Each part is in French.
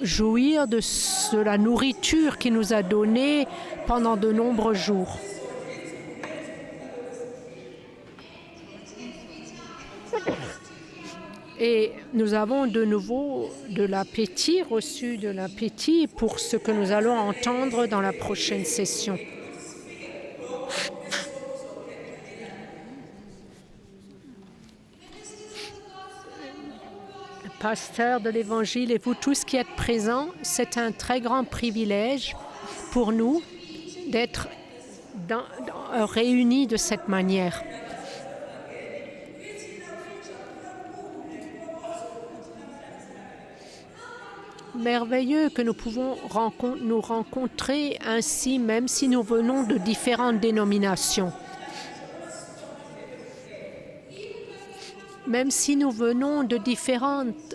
jouir de la nourriture qu'il nous a donnée pendant de nombreux jours. Et nous avons de nouveau de l'appétit, reçu de l'appétit pour ce que nous allons entendre dans la prochaine session. Pasteur de l'Évangile et vous tous qui êtes présents, c'est un très grand privilège pour nous d'être réunis de cette manière. Merveilleux que nous pouvons nous rencontrer ainsi, même si nous venons de différentes dénominations. Même si nous venons de différentes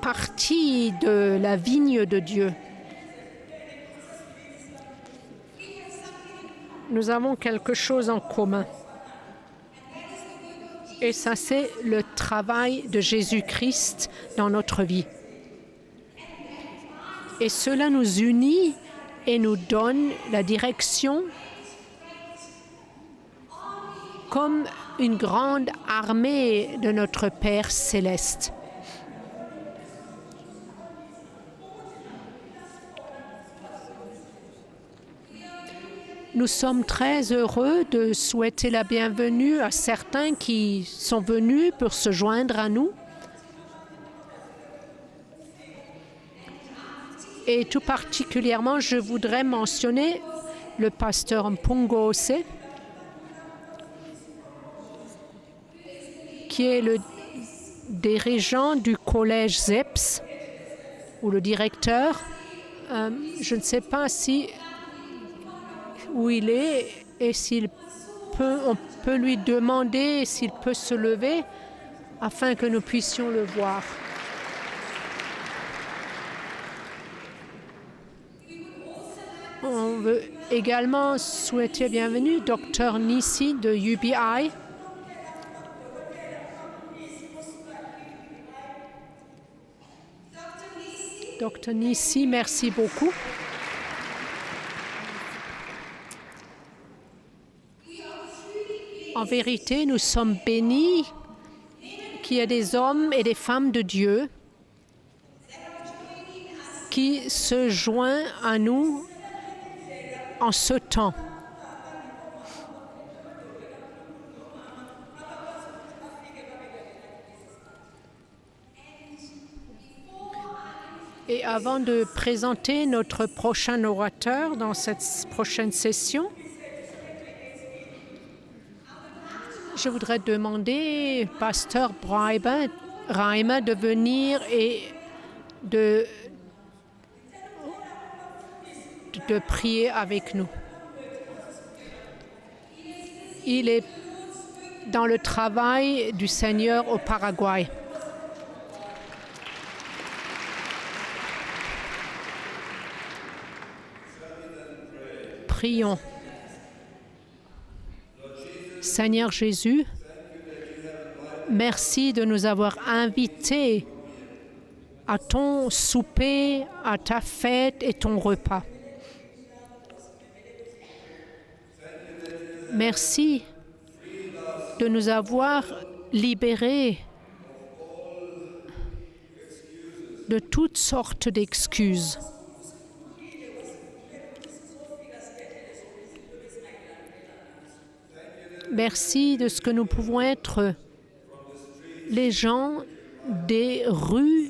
parties de la vigne de Dieu. Nous avons quelque chose en commun. Et ça, c'est le travail de Jésus-Christ dans notre vie. Et cela nous unit et nous donne la direction comme une grande armée de notre Père céleste. Nous sommes très heureux de souhaiter la bienvenue à certains qui sont venus pour se joindre à nous. Et tout particulièrement, je voudrais mentionner le pasteur Mpungose, qui est le dirigeant du collège ZEPS, ou le directeur. Je ne sais pas où il est et on peut lui demander s'il peut se lever afin que nous puissions le voir. On veut également souhaiter bienvenue Dr Nissi de UBI. Dr Nissi, merci beaucoup. En vérité, nous sommes bénis qu'il y ait des hommes et des femmes de Dieu qui se joignent à nous en ce temps. Et avant de présenter notre prochain orateur dans cette prochaine session, je voudrais demander au pasteur Raima de venir et de prier avec nous. Il est dans le travail du Seigneur au Paraguay. Prions. Seigneur Jésus, merci de nous avoir invités à ton souper, à ta fête et ton repas. Merci de nous avoir libérés de toutes sortes d'excuses. Merci de ce que nous pouvons être les gens des rues,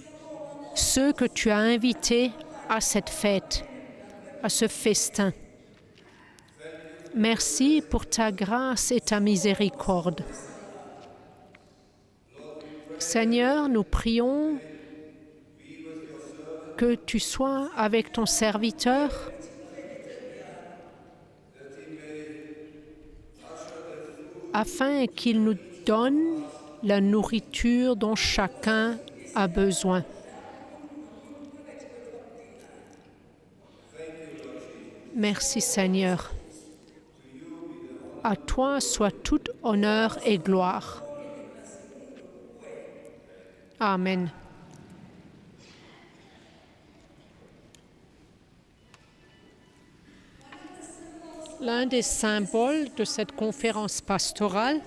ceux que tu as invités à cette fête, à ce festin. Merci pour ta grâce et ta miséricorde. Seigneur, nous prions que tu sois avec ton serviteur, afin qu'il nous donne la nourriture dont chacun a besoin. Merci Seigneur. À toi soit tout honneur et gloire. Amen. L'un des symboles de cette conférence pastorale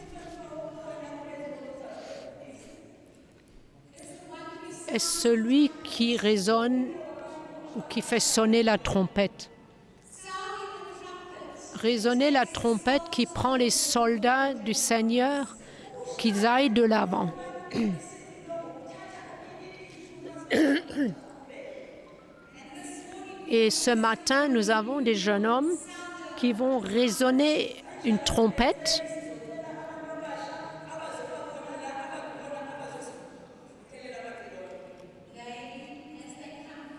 est celui qui résonne ou qui fait sonner la trompette. Résonner la trompette qui prend les soldats du Seigneur qu'ils aillent de l'avant. Et ce matin, nous avons des jeunes hommes qui vont résonner une trompette.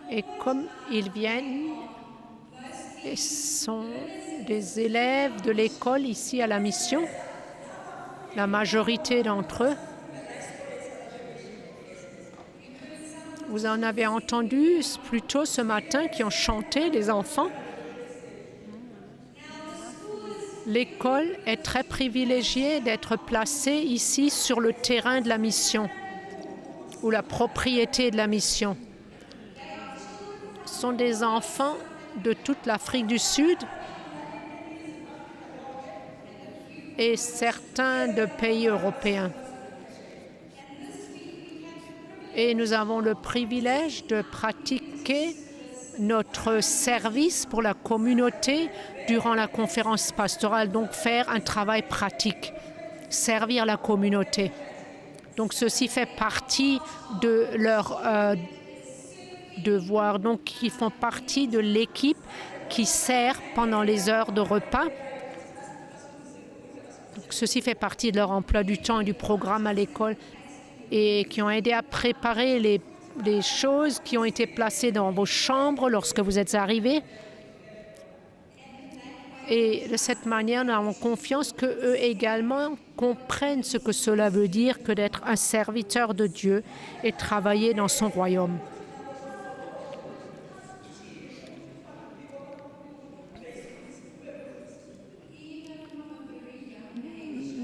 Et comme ils viennent, ils sont des élèves de l'école ici à la mission, la majorité d'entre eux. Vous en avez entendu plus tôt ce matin qui ont chanté, les enfants. L'école est très privilégiée d'être placée ici sur le terrain de la mission, ou la propriété de la mission. Ce sont des enfants de toute l'Afrique du Sud et certains de pays européens. Et nous avons le privilège de pratiquer notre service pour la communauté durant la conférence pastorale, donc faire un travail pratique, servir la communauté. Donc ceci fait partie de leur devoir. Donc ils font partie de l'équipe qui sert pendant les heures de repas. Donc, ceci fait partie de leur emploi du temps et du programme à l'école et qui ont aidé à préparer les choses qui ont été placées dans vos chambres lorsque vous êtes arrivés. Et de cette manière, nous avons confiance qu'eux également comprennent ce que cela veut dire que d'être un serviteur de Dieu et travailler dans son royaume.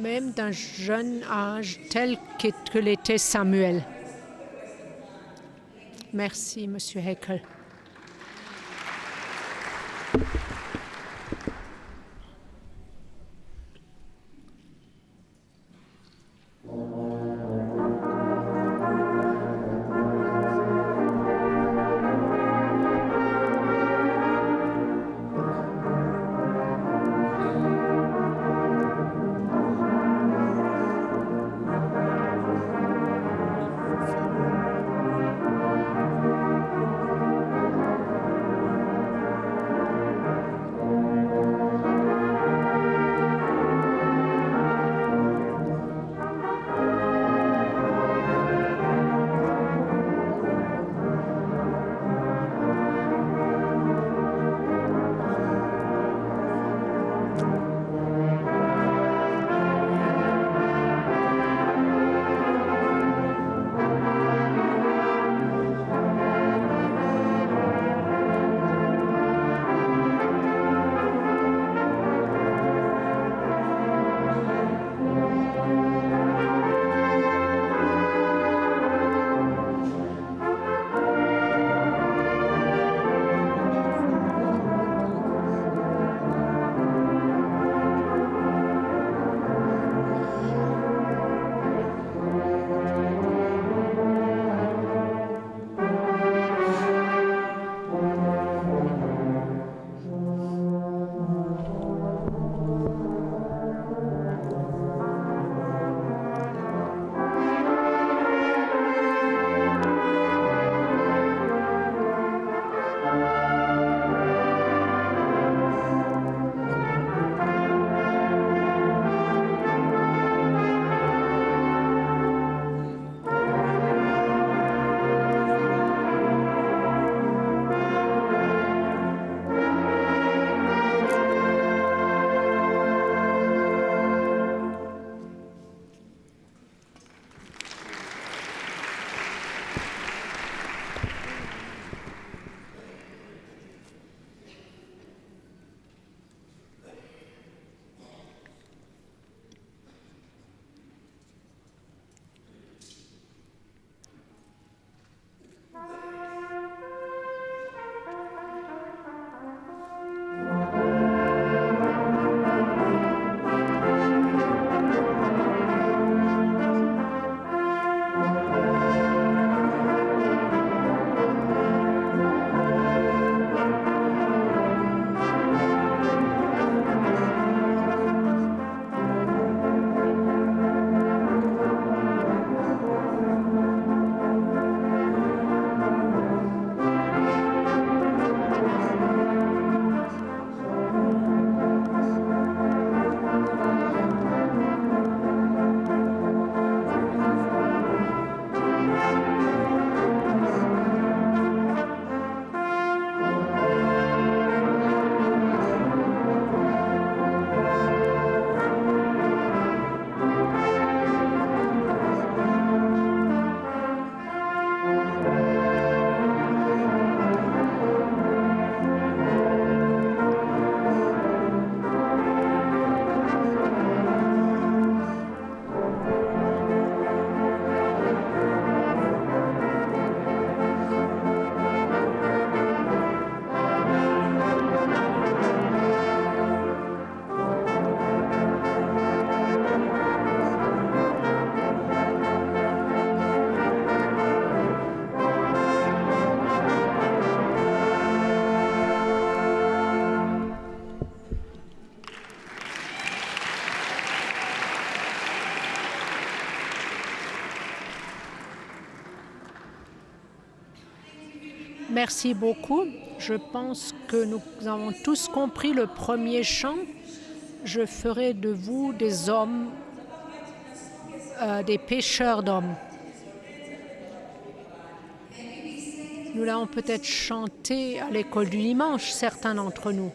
Même d'un jeune âge tel que l'était Samuel. Merci, Monsieur Heckel. Merci beaucoup. Je pense que nous avons tous compris le premier chant. Je ferai de vous des hommes, des pêcheurs d'hommes. Nous l'avons peut-être chanté à l'école du dimanche, certains d'entre nous.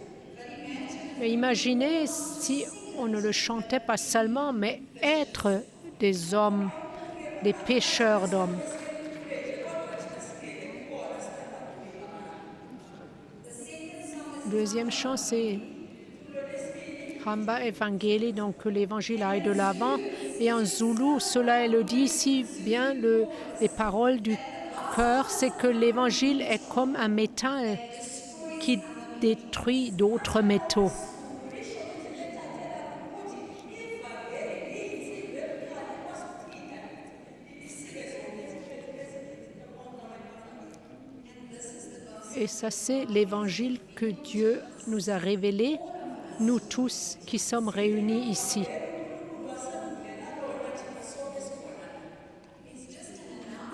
Mais imaginez si on ne le chantait pas seulement, mais être des hommes, des pêcheurs d'hommes. Le deuxième chant, c'est Hamba Evangeli, donc que l'évangile aille de l'avant. Et en zoulou, cela le dit si bien, les paroles du cœur, c'est que l'évangile est comme un métal qui détruit d'autres métaux. Et ça, c'est l'évangile que Dieu nous a révélé, nous tous qui sommes réunis ici.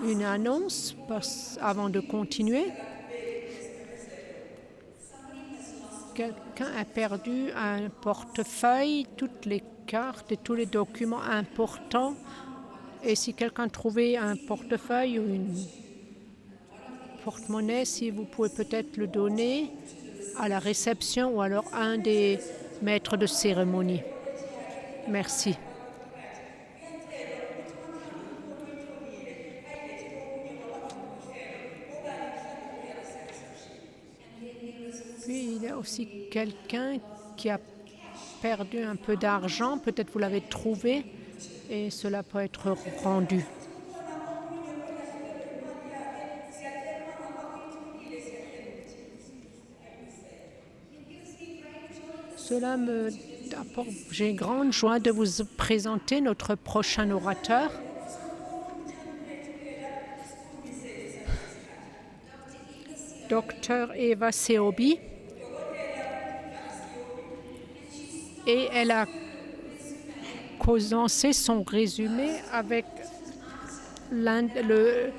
Une annonce avant de continuer. Quelqu'un a perdu un portefeuille, toutes les cartes et tous les documents importants. Et si quelqu'un trouvait un portefeuille ou une porte-monnaie, si vous pouvez peut-être le donner à la réception ou alors à un des maîtres de cérémonie. Merci. Puis il y a aussi quelqu'un qui a perdu un peu d'argent, peut-être vous l'avez trouvé et cela peut être rendu. Cela me apporte, j'ai grande joie de vous présenter notre prochain orateur. Dr Eva Seobi. Et elle a commencé son résumé avec le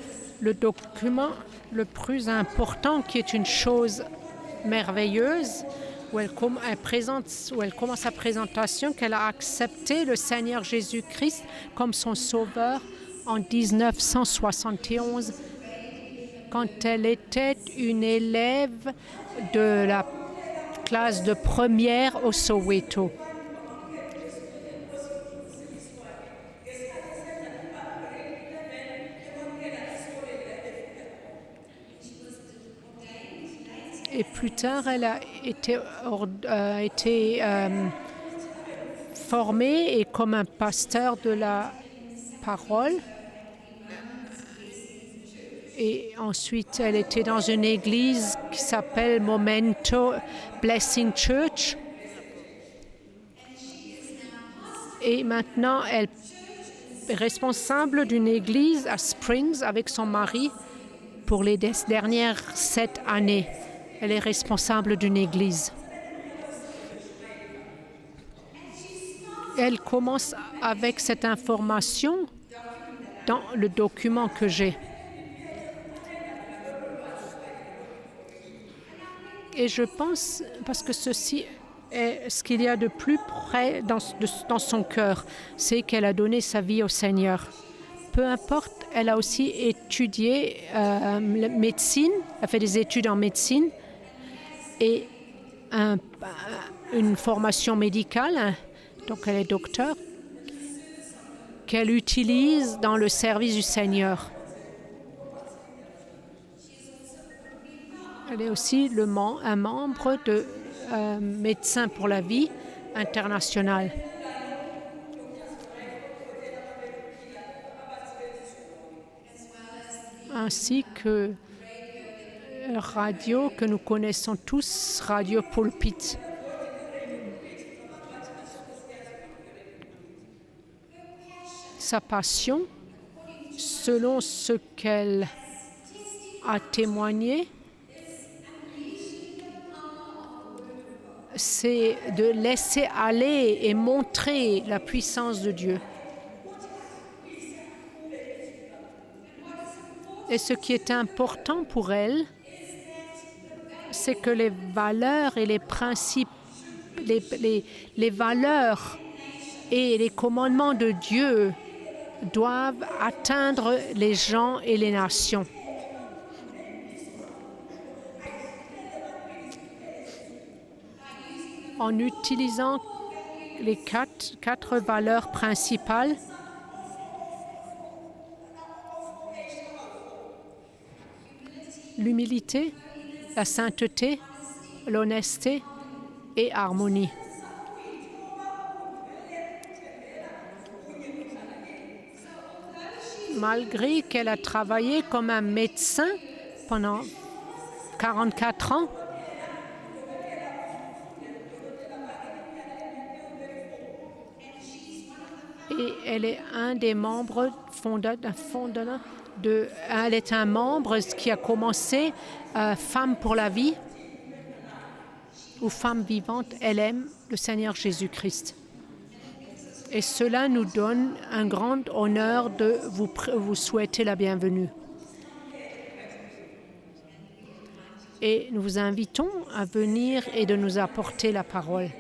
document le plus important, qui est une chose merveilleuse, où elle commence sa présentation qu'elle a accepté le Seigneur Jésus-Christ comme son sauveur en 1971, quand elle était une élève de la classe de première au Soweto. Et plus tard, elle a été formée et comme un pasteur de la parole. Et ensuite, elle était dans une église qui s'appelle Momento Blessing Church. Et maintenant, elle est responsable d'une église à Springs avec son mari pour les dernières 7 années. Elle est responsable d'une église. Elle commence avec cette information dans le document que j'ai. Et je pense, parce que ceci est ce qu'il y a de plus près dans son cœur, c'est qu'elle a donné sa vie au Seigneur. Peu importe, elle a aussi étudié médecine, elle a fait des études en médecine et une formation médicale, donc elle est docteur, qu'elle utilise dans le service du Seigneur. Elle est aussi un membre de Médecins pour la vie international. Ainsi que radio que nous connaissons tous, Radio Pulpit. Sa passion, selon ce qu'elle a témoigné, c'est de laisser aller et montrer la puissance de Dieu. Et ce qui est important pour elle, c'est que les valeurs et les principes, les valeurs et les commandements de Dieu doivent atteindre les gens et les nations. En utilisant les quatre valeurs principales, l'humilité, la sainteté, l'honnêteté et harmonie. Malgré qu'elle a travaillé comme un médecin pendant 44 ans, et elle est un des membres fondateurs elle est un membre qui a commencé Femmes pour la vie ou Femmes vivantes. Elle aime le Seigneur Jésus-Christ. Et cela nous donne un grand honneur de vous souhaiter la bienvenue. Et nous vous invitons à venir et de nous apporter la parole.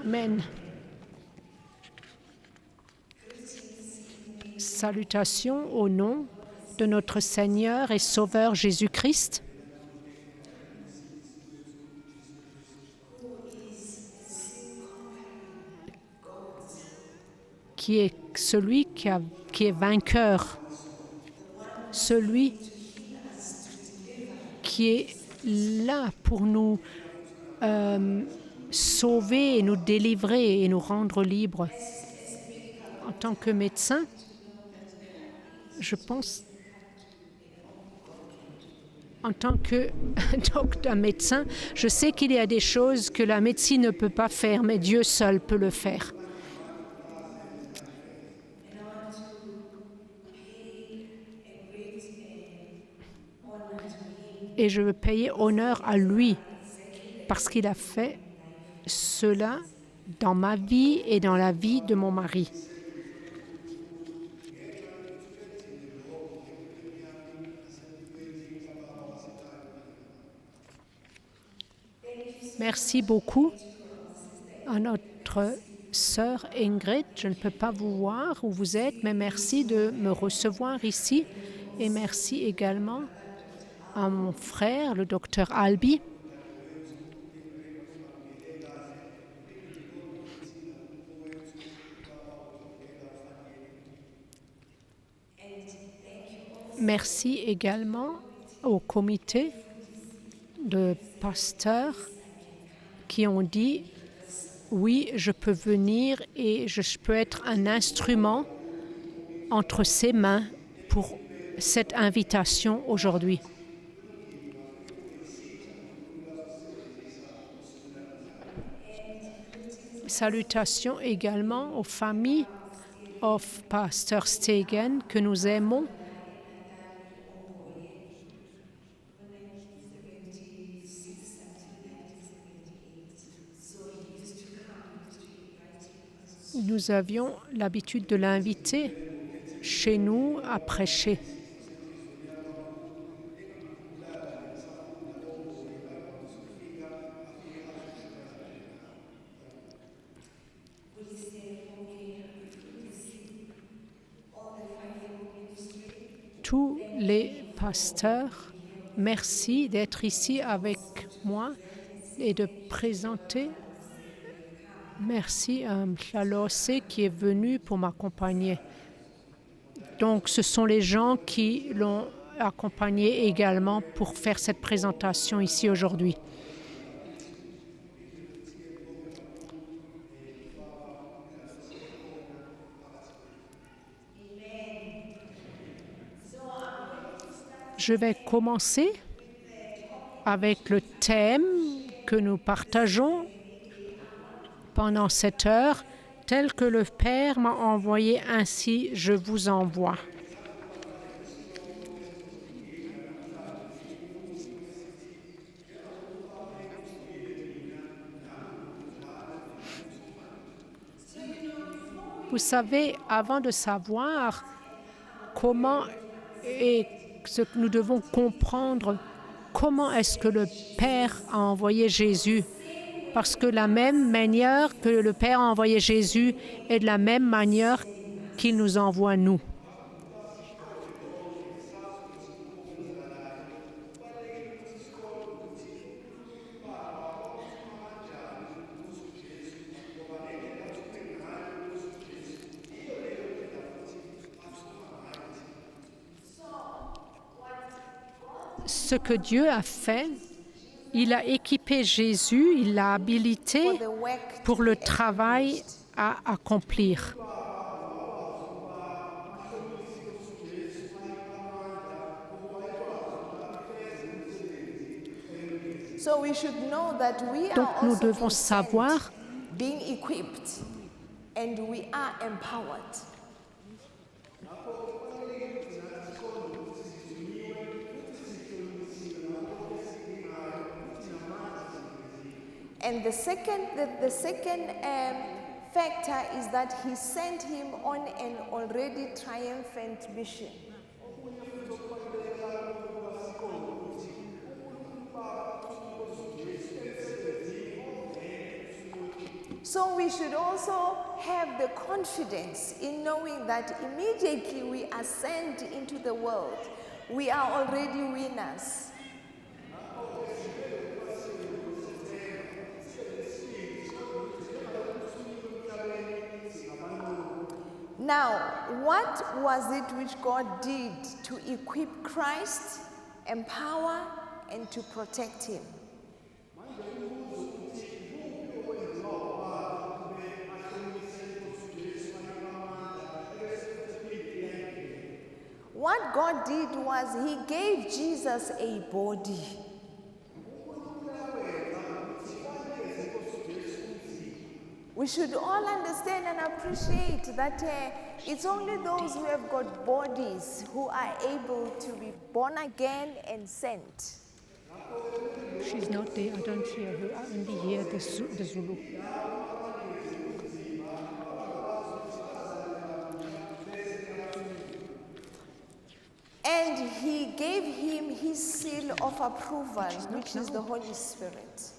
Amen. Salutations au nom de notre Seigneur et Sauveur Jésus-Christ, qui est celui qui est vainqueur, celui qui est là pour nous sauver et nous délivrer et nous rendre libres. En tant que médecin, je pense, en tant que docteur médecin, je sais qu'il y a des choses que la médecine ne peut pas faire, mais Dieu seul peut le faire. Et je veux payer honneur à lui parce qu'il a fait cela dans ma vie et dans la vie de mon mari. Merci beaucoup à notre sœur Ingrid. Je ne peux pas vous voir où vous êtes, mais merci de me recevoir ici. Et merci également à mon frère, le docteur Albi. Merci également au comité de pasteurs qui ont dit « Oui, je peux venir et je peux être un instrument entre ses mains pour cette invitation aujourd'hui. » Salutations également aux familles de Pasteur Stegen que nous aimons. Nous avions l'habitude de l'inviter chez nous à prêcher. Tous les pasteurs, merci d'être ici avec moi et de présenter. Merci à Mchalose qui est venu pour m'accompagner. Donc, ce sont les gens qui l'ont accompagné également pour faire cette présentation ici aujourd'hui. Je vais commencer avec le thème que nous partageons pendant cette heure, Tel que le Père m'a envoyé, ainsi je vous envoie. Vous savez, avant de savoir comment et ce que nous devons comprendre, comment est-ce que le Père a envoyé Jésus? Parce que la même manière que le Père a envoyé Jésus est de la même manière qu'il nous envoie nous. Ce que Dieu a fait, il a équipé Jésus, il l'a habilité pour le travail à accomplir. Donc nous devons savoir And the second factor is that he sent him on an already triumphant mission. So we should also have the confidence in knowing that immediately we are sent into the world, we are already winners. Now, what was it which God did to equip Christ, empower, and to protect him? What God did was he gave Jesus a body. We should all understand and appreciate that it's only those who have got bodies who are able to be born again and sent. She's not there, I don't hear her, I only hear the Zulu. And he gave him his seal of approval, which is the Holy Spirit.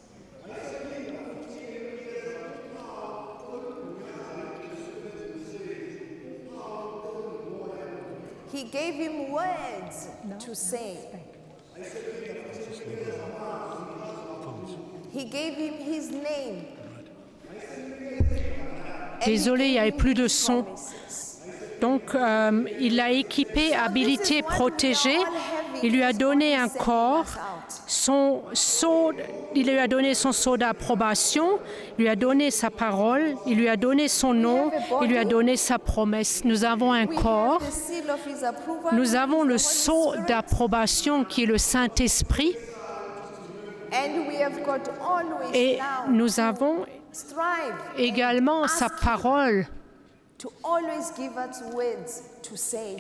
He gave him words to say. He gave him his name. Désolé, il n'y avait plus de son. Donc, il l'a équipé, habilité, protégé. Il lui a donné un corps, il lui a donné son sceau d'approbation, il lui a donné sa parole, il lui a donné son nom, il lui a donné sa promesse. Nous avons un corps, nous avons le sceau d'approbation qui est le Saint-Esprit, et nous avons également sa parole.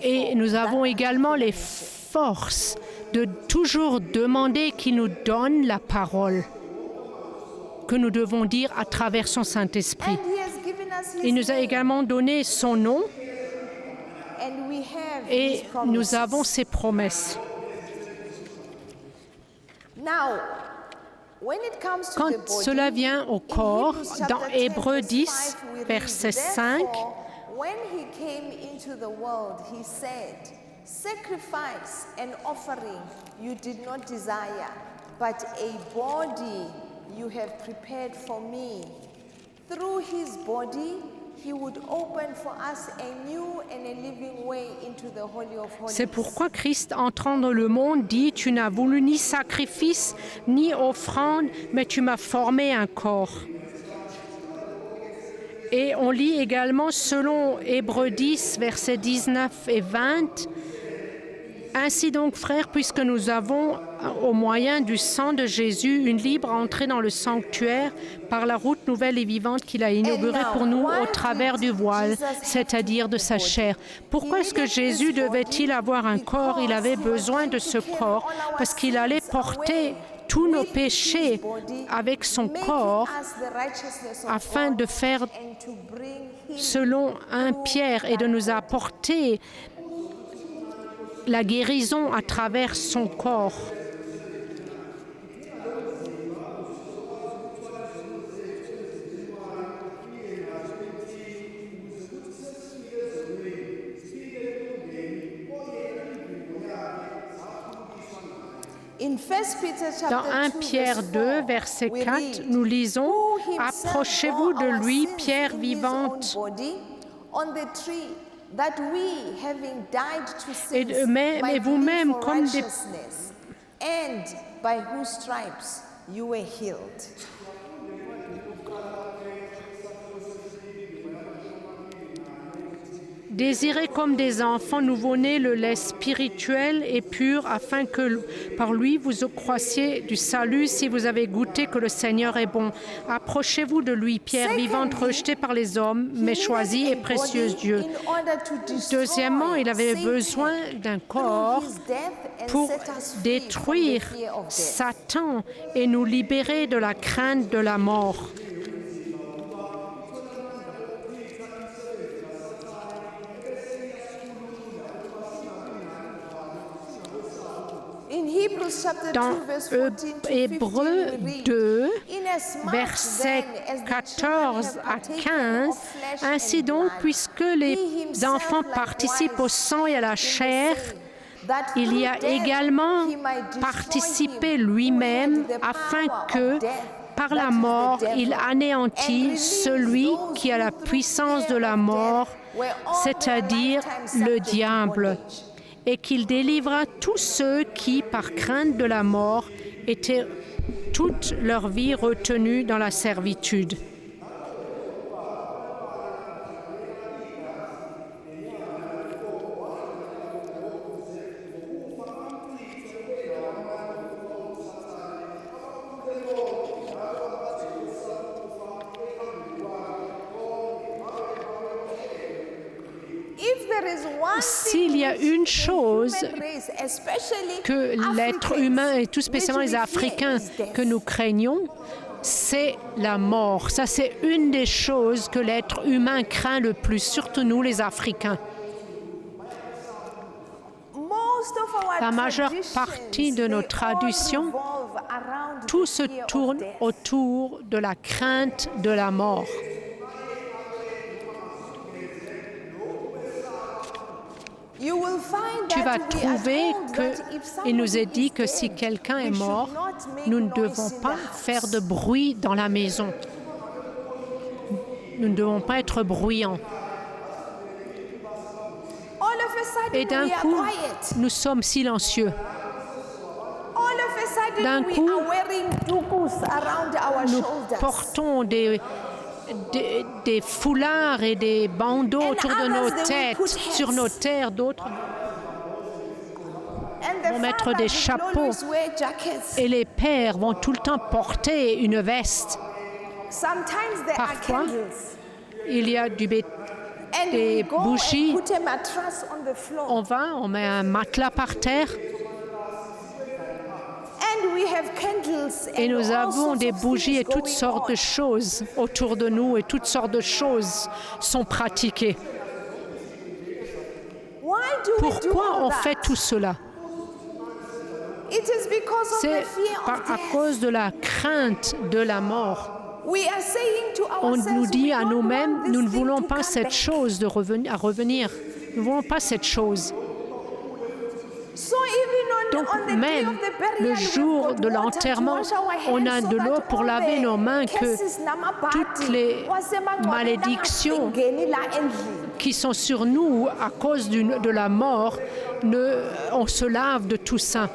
Et nous avons également les forces de toujours demander qu'il nous donne la parole que nous devons dire à travers son Saint-Esprit. Il nous a également donné son nom et nous avons ses promesses. Quand cela vient au corps, dans Hébreux 10, verset 5, when he came into the world, he said, "Sacrifice and offering you did not desire, but a body you have prepared for me." Through his body, he would open for us a new and a living way into the Holy of Holies. C'est pourquoi Christ, entrant dans le monde, dit « Tu n'as voulu ni sacrifice, ni offrande, mais tu m'as formé un corps. » Et on lit également selon Hébreux 10, versets 19 et 20, Ainsi donc, frères, puisque nous avons, au moyen du sang de Jésus, une libre entrée dans le sanctuaire par la route nouvelle et vivante qu'il a inaugurée pour nous au travers du voile, c'est-à-dire de sa chair. Pourquoi est-ce que Jésus devait-il avoir un corps? Il avait besoin de ce corps parce qu'il allait porter tous nos péchés avec son corps afin de faire selon 1 Pierre et de nous apporter la guérison à travers son corps. Dans 1 Pierre 2, verset 4, nous lisons « Approchez-vous de lui, pierre vivante, mais vous-même comme des... Désirez comme des enfants nouveau-nés le lait spirituel et pur, afin que par lui vous croissiez du salut si vous avez goûté que le Seigneur est bon. Approchez-vous de lui, pierre vivante rejetée par les hommes, mais choisie et précieuse Dieu. Deuxièmement, il avait besoin d'un corps pour détruire Satan et nous libérer de la crainte de la mort. Dans Hébreux 2, versets 14 à 15, « Ainsi donc, puisque les enfants participent au sang et à la chair, il y a également participé lui-même afin que, par la mort, il anéantit celui qui a la puissance de la mort, c'est-à-dire le diable, et qu'il délivra tous ceux qui, par crainte de la mort, étaient toute leur vie retenus dans la servitude. » S'il y a une chose que l'être humain, et tout spécialement les Africains, que nous craignons, c'est la mort. Ça, c'est une des choses que l'être humain craint le plus, surtout nous, les Africains. La majeure partie de nos traditions, tout se tourne autour de la crainte de la mort. Tu vas trouver qu'il nous est dit que si quelqu'un est mort, nous ne devons pas faire de bruit dans la maison. Nous ne devons pas être bruyants. Et d'un coup, nous sommes silencieux. D'un coup, nous portons des foulards et des bandeaux autour de nos têtes, sur nos terres, d'autres vont mettre des chapeaux et les pères vont tout le temps porter une veste. Parfois, il y a des bougies, on met un matelas par terre. Et nous avons des bougies et toutes sortes de choses autour de nous et toutes sortes de choses sont pratiquées. Pourquoi on fait tout cela? C'est à cause de la crainte de la mort. On nous dit à nous-mêmes, nous ne voulons pas cette chose à revenir. Nous ne voulons pas cette chose. Donc même le jour de l'enterrement, on a de l'eau pour laver nos mains, que toutes les malédictions qui sont sur nous à cause de la mort, on se lave de tout ça.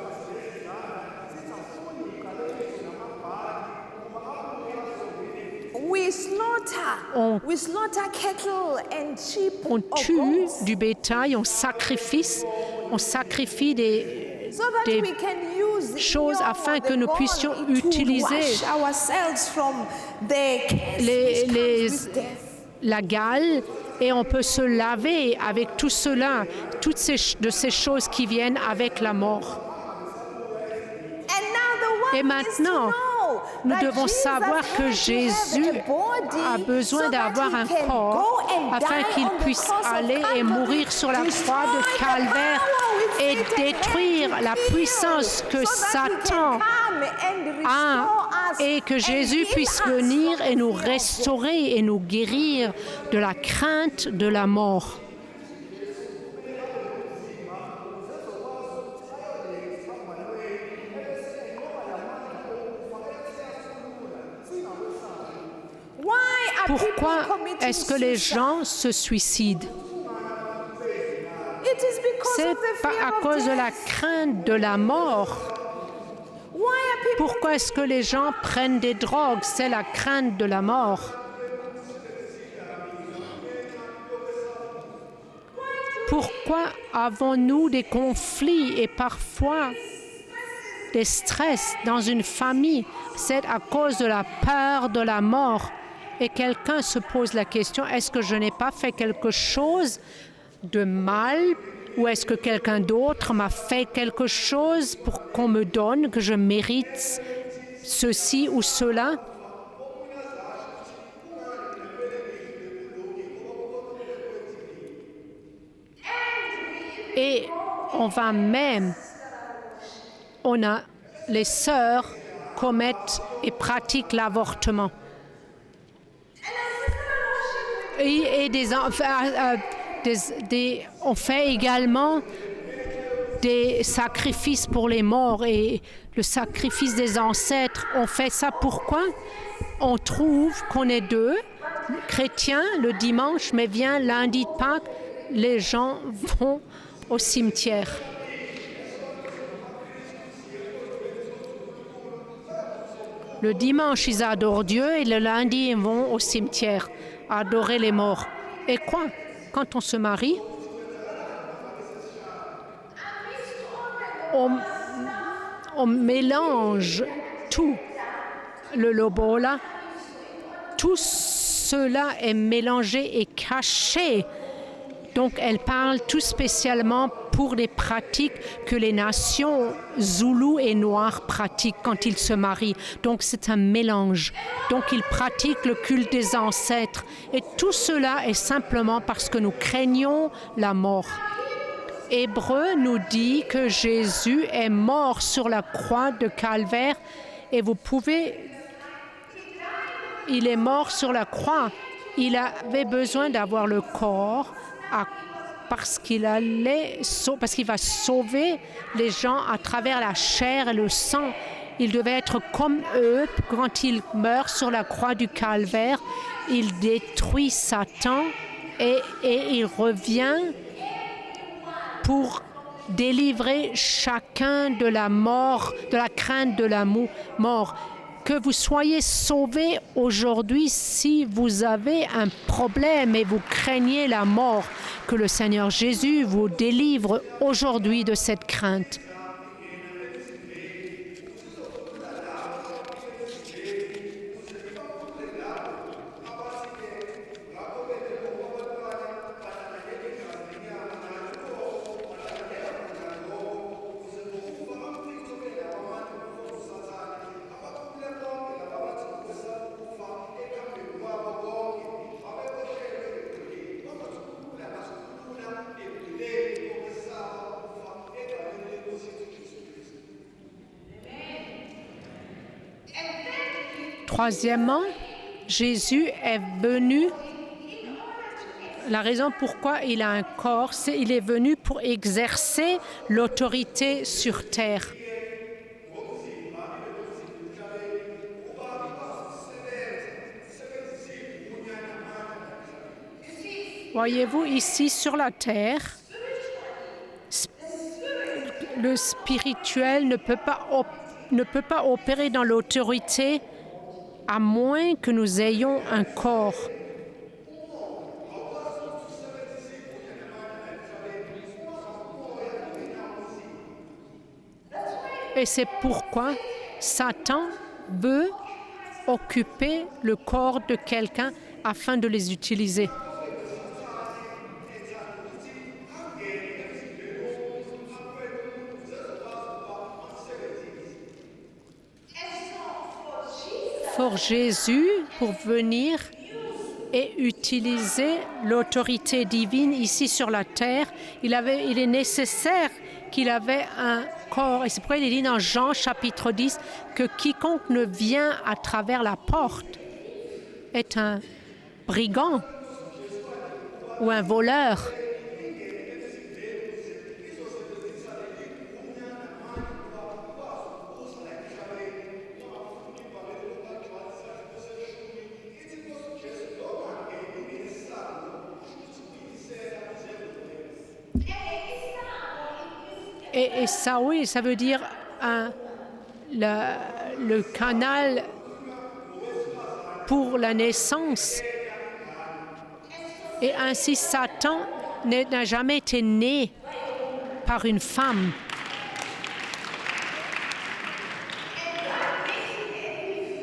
On tue du bétail, on sacrifie on sacrifie so that des we can use choses afin que nous puissions to utiliser wash ourselves from the curse les- which les- comes with death. la gale et on peut se laver avec tout cela, de ces choses qui viennent avec la mort. And now the Et world maintenant, needs to know nous that devons Jesus savoir que had to Jésus have a body a besoin so that d'avoir he un can corps go and afin die qu'il on the puisse cross of aller et Calvary, mourir sur la destroy croix de the Calvaire power which et Satan détruire had la to puissance kill, que so that he can Satan come and a restore us et que and Jésus heal puisse us venir from et the nous fear of death. restaurer et nous guérir de la crainte de la mort. Why are Pourquoi people committing est-ce que les suicide? gens se suicident? It is because C'est of the pas fear à of cause de la death. crainte de la mort. Why are people Pourquoi est-ce que les gens prennent des drogues? C'est la crainte de la mort. Pourquoi avons-nous des conflits et parfois des stress dans une famille? C'est à cause de la peur de la mort. Et quelqu'un se pose la question, est-ce que je n'ai pas fait quelque chose de mal ou est-ce que quelqu'un d'autre m'a fait quelque chose pour qu'on me donne, que je mérite ceci ou cela? Et les sœurs commettent et pratiquent l'avortement. On fait également des sacrifices pour les morts et le sacrifice des ancêtres. On fait ça pourquoi? On trouve qu'on est deux, chrétiens, le dimanche, mais vient lundi de Pâques, les gens vont au cimetière. Le dimanche, ils adorent Dieu et le lundi, ils vont au cimetière adorer les morts. Et quoi? Quand on se marie, on mélange tout. Le lobola, tout cela est mélangé et caché. Donc, elle parle tout spécialement pour les pratiques que les nations zoulous et noires pratiquent quand ils se marient. Donc, c'est un mélange. Donc, ils pratiquent le culte des ancêtres. Et tout cela est simplement parce que nous craignons la mort. Hébreu nous dit que Jésus est mort sur la croix de Calvaire et il est mort sur la croix. Il avait besoin d'avoir le corps parce qu'il va sauver les gens à travers la chair et le sang. Il devait être comme eux quand il meurt sur la croix du Calvaire. Il détruit Satan et il revient pour délivrer chacun de la mort, de la crainte de la mort. Que vous soyez sauvés aujourd'hui si vous avez un problème et vous craignez la mort. Que le Seigneur Jésus vous délivre aujourd'hui de cette crainte. Troisièmement, Jésus est venu, la raison pourquoi il a un corps, c'est qu'il est venu pour exercer l'autorité sur terre. Voyez-vous, ici sur la terre, le spirituel ne peut pas opérer dans l'autorité à moins que nous ayons un corps. Et c'est pourquoi Satan veut occuper le corps de quelqu'un afin de les utiliser. Pour Jésus, pour venir et utiliser l'autorité divine ici sur la terre, il est nécessaire qu'il avait un corps. Et c'est pourquoi il est dit dans Jean chapitre 10 que quiconque ne vient à travers la porte est un brigand ou un voleur. Et ça, oui, ça veut dire le canal pour la naissance. Et ainsi, Satan n'a jamais été né par une femme.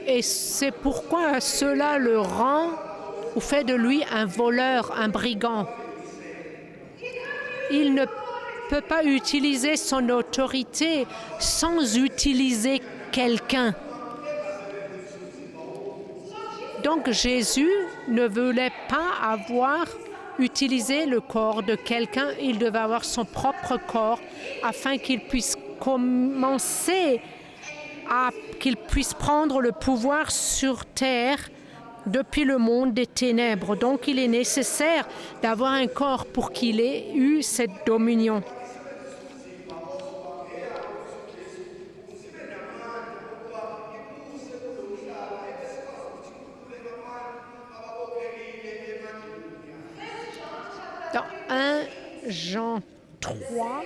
Et c'est pourquoi cela le rend ou fait de lui un voleur, un brigand. Il ne peut pas utiliser son autorité sans utiliser quelqu'un. Donc Jésus ne voulait pas avoir utilisé le corps de quelqu'un, il devait avoir son propre corps afin qu'il puisse commencer qu'il puisse prendre le pouvoir sur terre depuis le monde des ténèbres. Donc il est nécessaire d'avoir un corps pour qu'il ait eu cette dominion. Dans 1 Jean 3,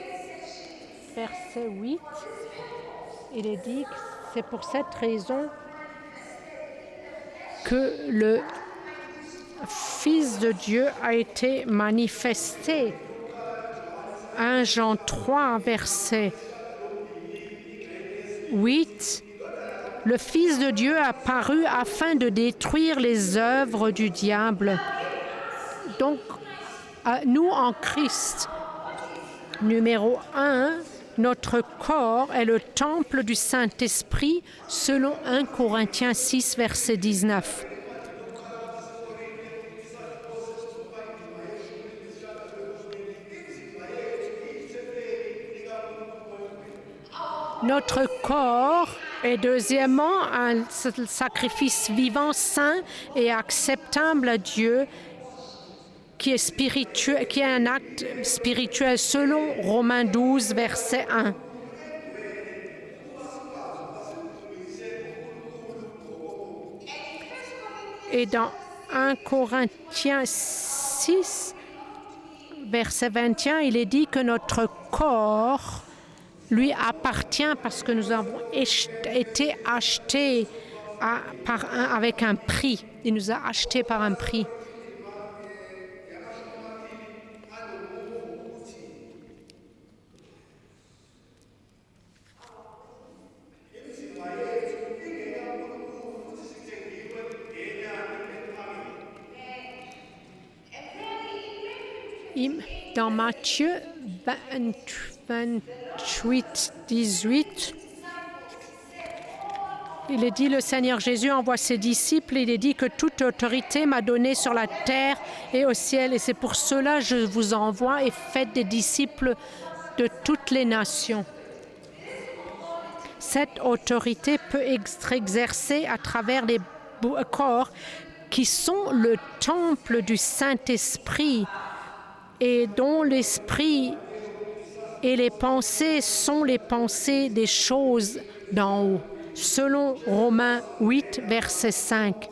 verset 8, il est dit que c'est pour cette raison que le Fils de Dieu a été manifesté. 1 Jean 3, verset 8. Le Fils de Dieu a paru afin de détruire les œuvres du diable. Donc, nous en Christ, numéro 1, notre corps est le temple du Saint-Esprit selon 1 Corinthiens 6, verset 19. Notre corps est deuxièmement un sacrifice vivant, saint et acceptable à Dieu, qui est spirituel, qui est un acte spirituel selon Romains 12, verset 1. Et dans 1 Corinthiens 6, verset 21, il est dit que notre corps lui appartient parce que nous avons été achetés avec un prix. Il nous a achetés par un prix. Dans Matthieu 28, 18, il est dit, le Seigneur Jésus envoie ses disciples, il est dit que toute autorité m'a donnée sur la terre et au ciel, et c'est pour cela que je vous envoie et faites des disciples de toutes les nations. Cette autorité peut être exercée à travers les corps qui sont le temple du Saint-Esprit et dont l'esprit et les pensées sont les pensées des choses d'en haut, selon Romains 8, verset 5.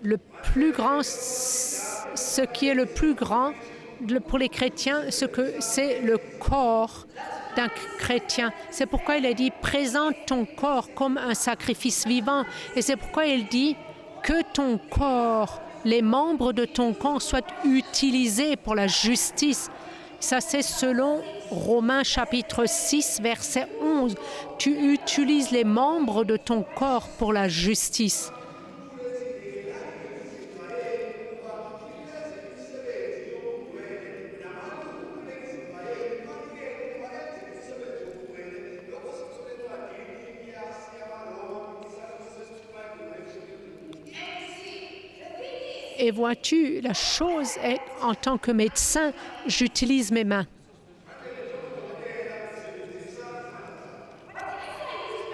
Le plus grand, ce qui est le plus grand pour les chrétiens, c'est le corps d'un chrétien. C'est pourquoi il a dit « présente ton corps comme un sacrifice vivant ». Et c'est pourquoi il dit que ton corps, les membres de ton corps soient utilisés pour la justice. Ça, c'est selon Romains chapitre 6, verset 11. Tu utilises les membres de ton corps pour la justice. Et vois-tu, la chose est, en tant que médecin, j'utilise mes mains.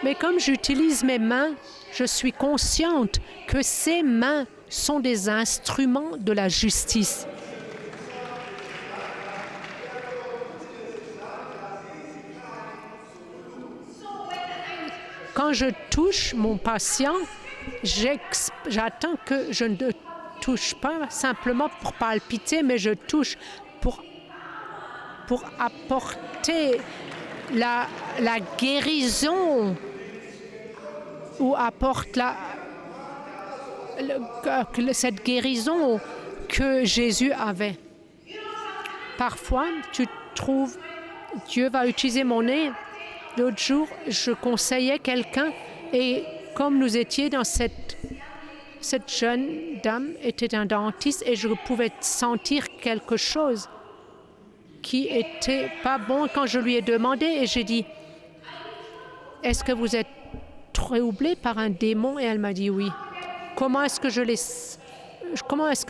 Mais comme j'utilise mes mains, je suis consciente que ces mains sont des instruments de la justice. Quand je touche mon patient, j'attends que je ne touche pas simplement pour palpiter, mais je touche pour apporter la guérison ou apporte cette guérison que Jésus avait. Parfois, tu trouves, Dieu va utiliser mon nez. L'autre jour, je conseillais quelqu'un et comme nous étions dans cette jeune dame était un dentiste et je pouvais sentir quelque chose qui était pas bon quand je lui ai demandé et j'ai dit « Est-ce que vous êtes troublé par un démon ?» Et elle m'a dit « Oui. » Comment est-ce que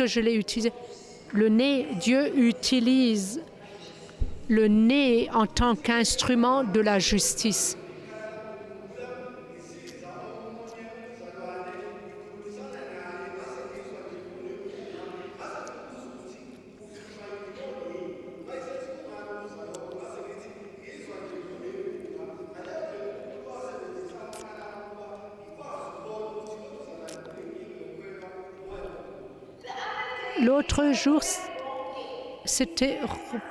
je l'ai utilisé? Le nez, Dieu utilise le nez en tant qu'instrument de la justice. L'autre jour, c'était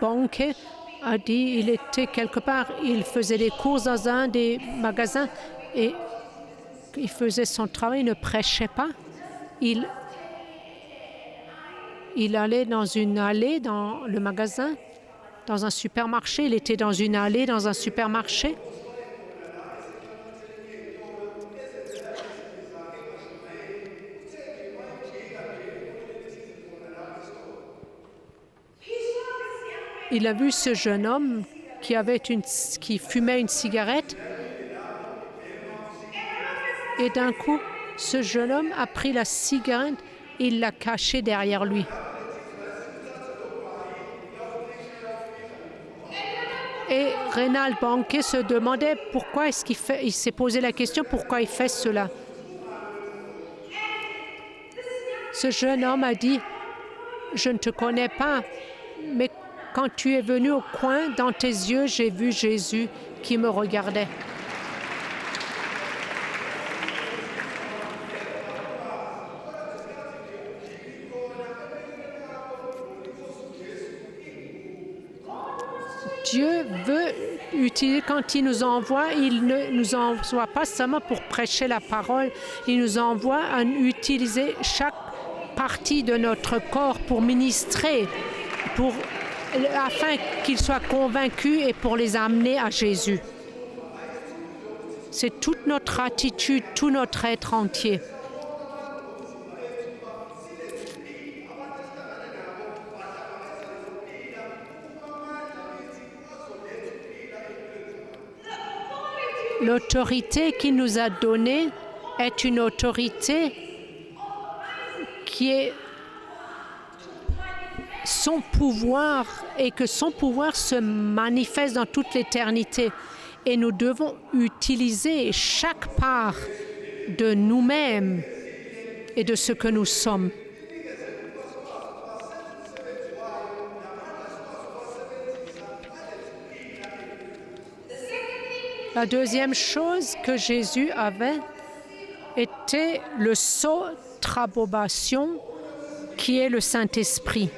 Banquet a dit il était quelque part, il faisait des courses dans un des magasins et il faisait son travail, il ne prêchait pas. Il allait dans une allée dans le magasin, dans un supermarché. Il était dans une allée dans un supermarché. Il a vu ce jeune homme qui fumait une cigarette. Et d'un coup, ce jeune homme a pris la cigarette et il l'a cachée derrière lui. Et Reinhard Bonnke se demandait pourquoi est-ce qu'il fait. Il s'est posé la question pourquoi il fait cela. Ce jeune homme a dit « Je ne te connais pas, mais quand tu es venu au coin, dans tes yeux, j'ai vu Jésus qui me regardait. » Dieu veut utiliser, quand il nous envoie, il ne nous envoie pas seulement pour prêcher la parole, il nous envoie à utiliser chaque partie de notre corps pour ministrer, afin qu'ils soient convaincus et pour les amener à Jésus. C'est toute notre attitude, tout notre être entier. L'autorité qu'il nous a donnée est une autorité qui est son pouvoir et que son pouvoir se manifeste dans toute l'éternité. Et nous devons utiliser chaque part de nous-mêmes et de ce que nous sommes. La deuxième chose que Jésus avait était le sceau d'approbation qui est le Saint-Esprit.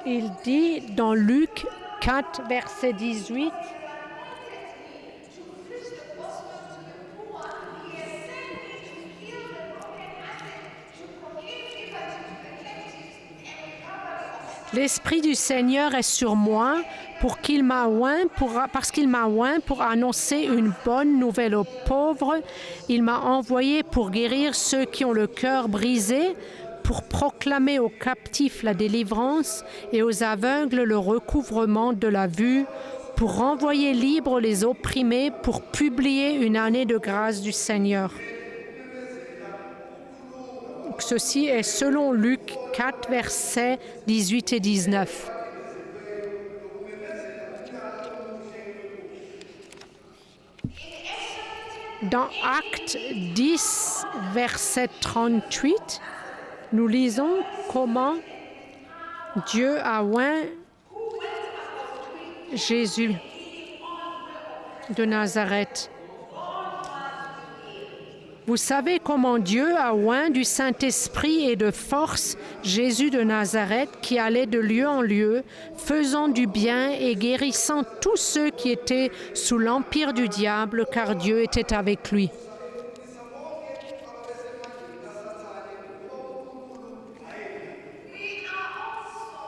Il dit dans Luc 4, verset 18, l'Esprit du Seigneur est sur moi parce qu'il m'a oint pour annoncer une bonne nouvelle aux pauvres. Il m'a envoyé pour guérir ceux qui ont le cœur brisé, pour proclamer aux captifs la délivrance et aux aveugles le recouvrement de la vue, pour renvoyer libres les opprimés, pour publier une année de grâce du Seigneur. Ceci est selon Luc 4, versets 18 et 19. Dans Actes 10, verset 38, nous lisons comment Dieu a oint Jésus de Nazareth. Vous savez comment Dieu a oint du Saint-Esprit et de force Jésus de Nazareth qui allait de lieu en lieu, faisant du bien et guérissant tous ceux qui étaient sous l'empire du diable, car Dieu était avec lui.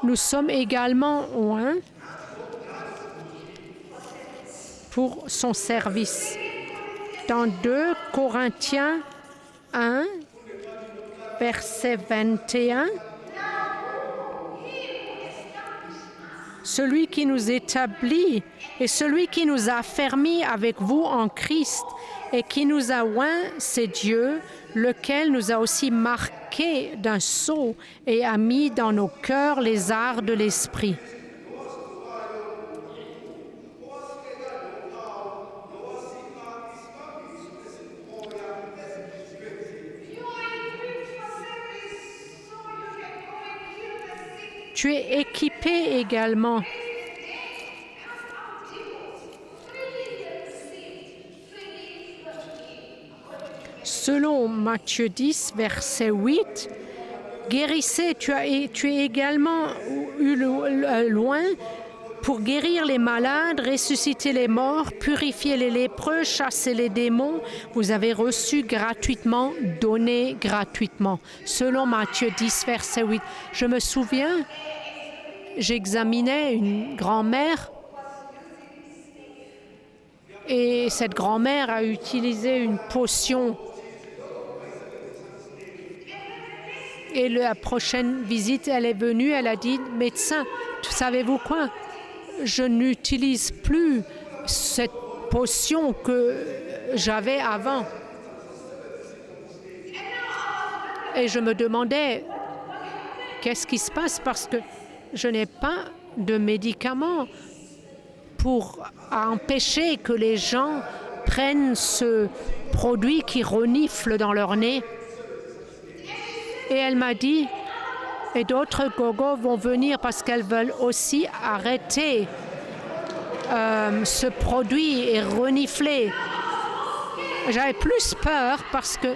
Nous sommes également oints pour son service. Dans 2 Corinthiens 1, verset 21, celui qui nous établit et celui qui nous a affermis avec vous en Christ et qui nous a oints, c'est Dieu, lequel nous a aussi marqués d'un sceau et a mis dans nos cœurs les arts de l'Esprit. Tu es équipé également. Selon Matthieu 10, verset 8, guérissez, tu es également loin pour guérir les malades, ressusciter les morts, purifier les lépreux, chasser les démons. Vous avez reçu gratuitement, donné gratuitement. Selon Matthieu 10, verset 8. Je me souviens, j'examinais une grand-mère et cette grand-mère a utilisé une potion. Et la prochaine visite, elle est venue, elle a dit, « Médecin, savez-vous quoi? Je n'utilise plus cette potion que j'avais avant. » Et je me demandais, qu'est-ce qui se passe? Parce que je n'ai pas de médicaments pour empêcher que les gens prennent ce produit qui renifle dans leur nez. Et elle m'a dit, et d'autres gogos vont venir parce qu'elles veulent aussi arrêter ce produit et renifler. J'avais plus peur parce que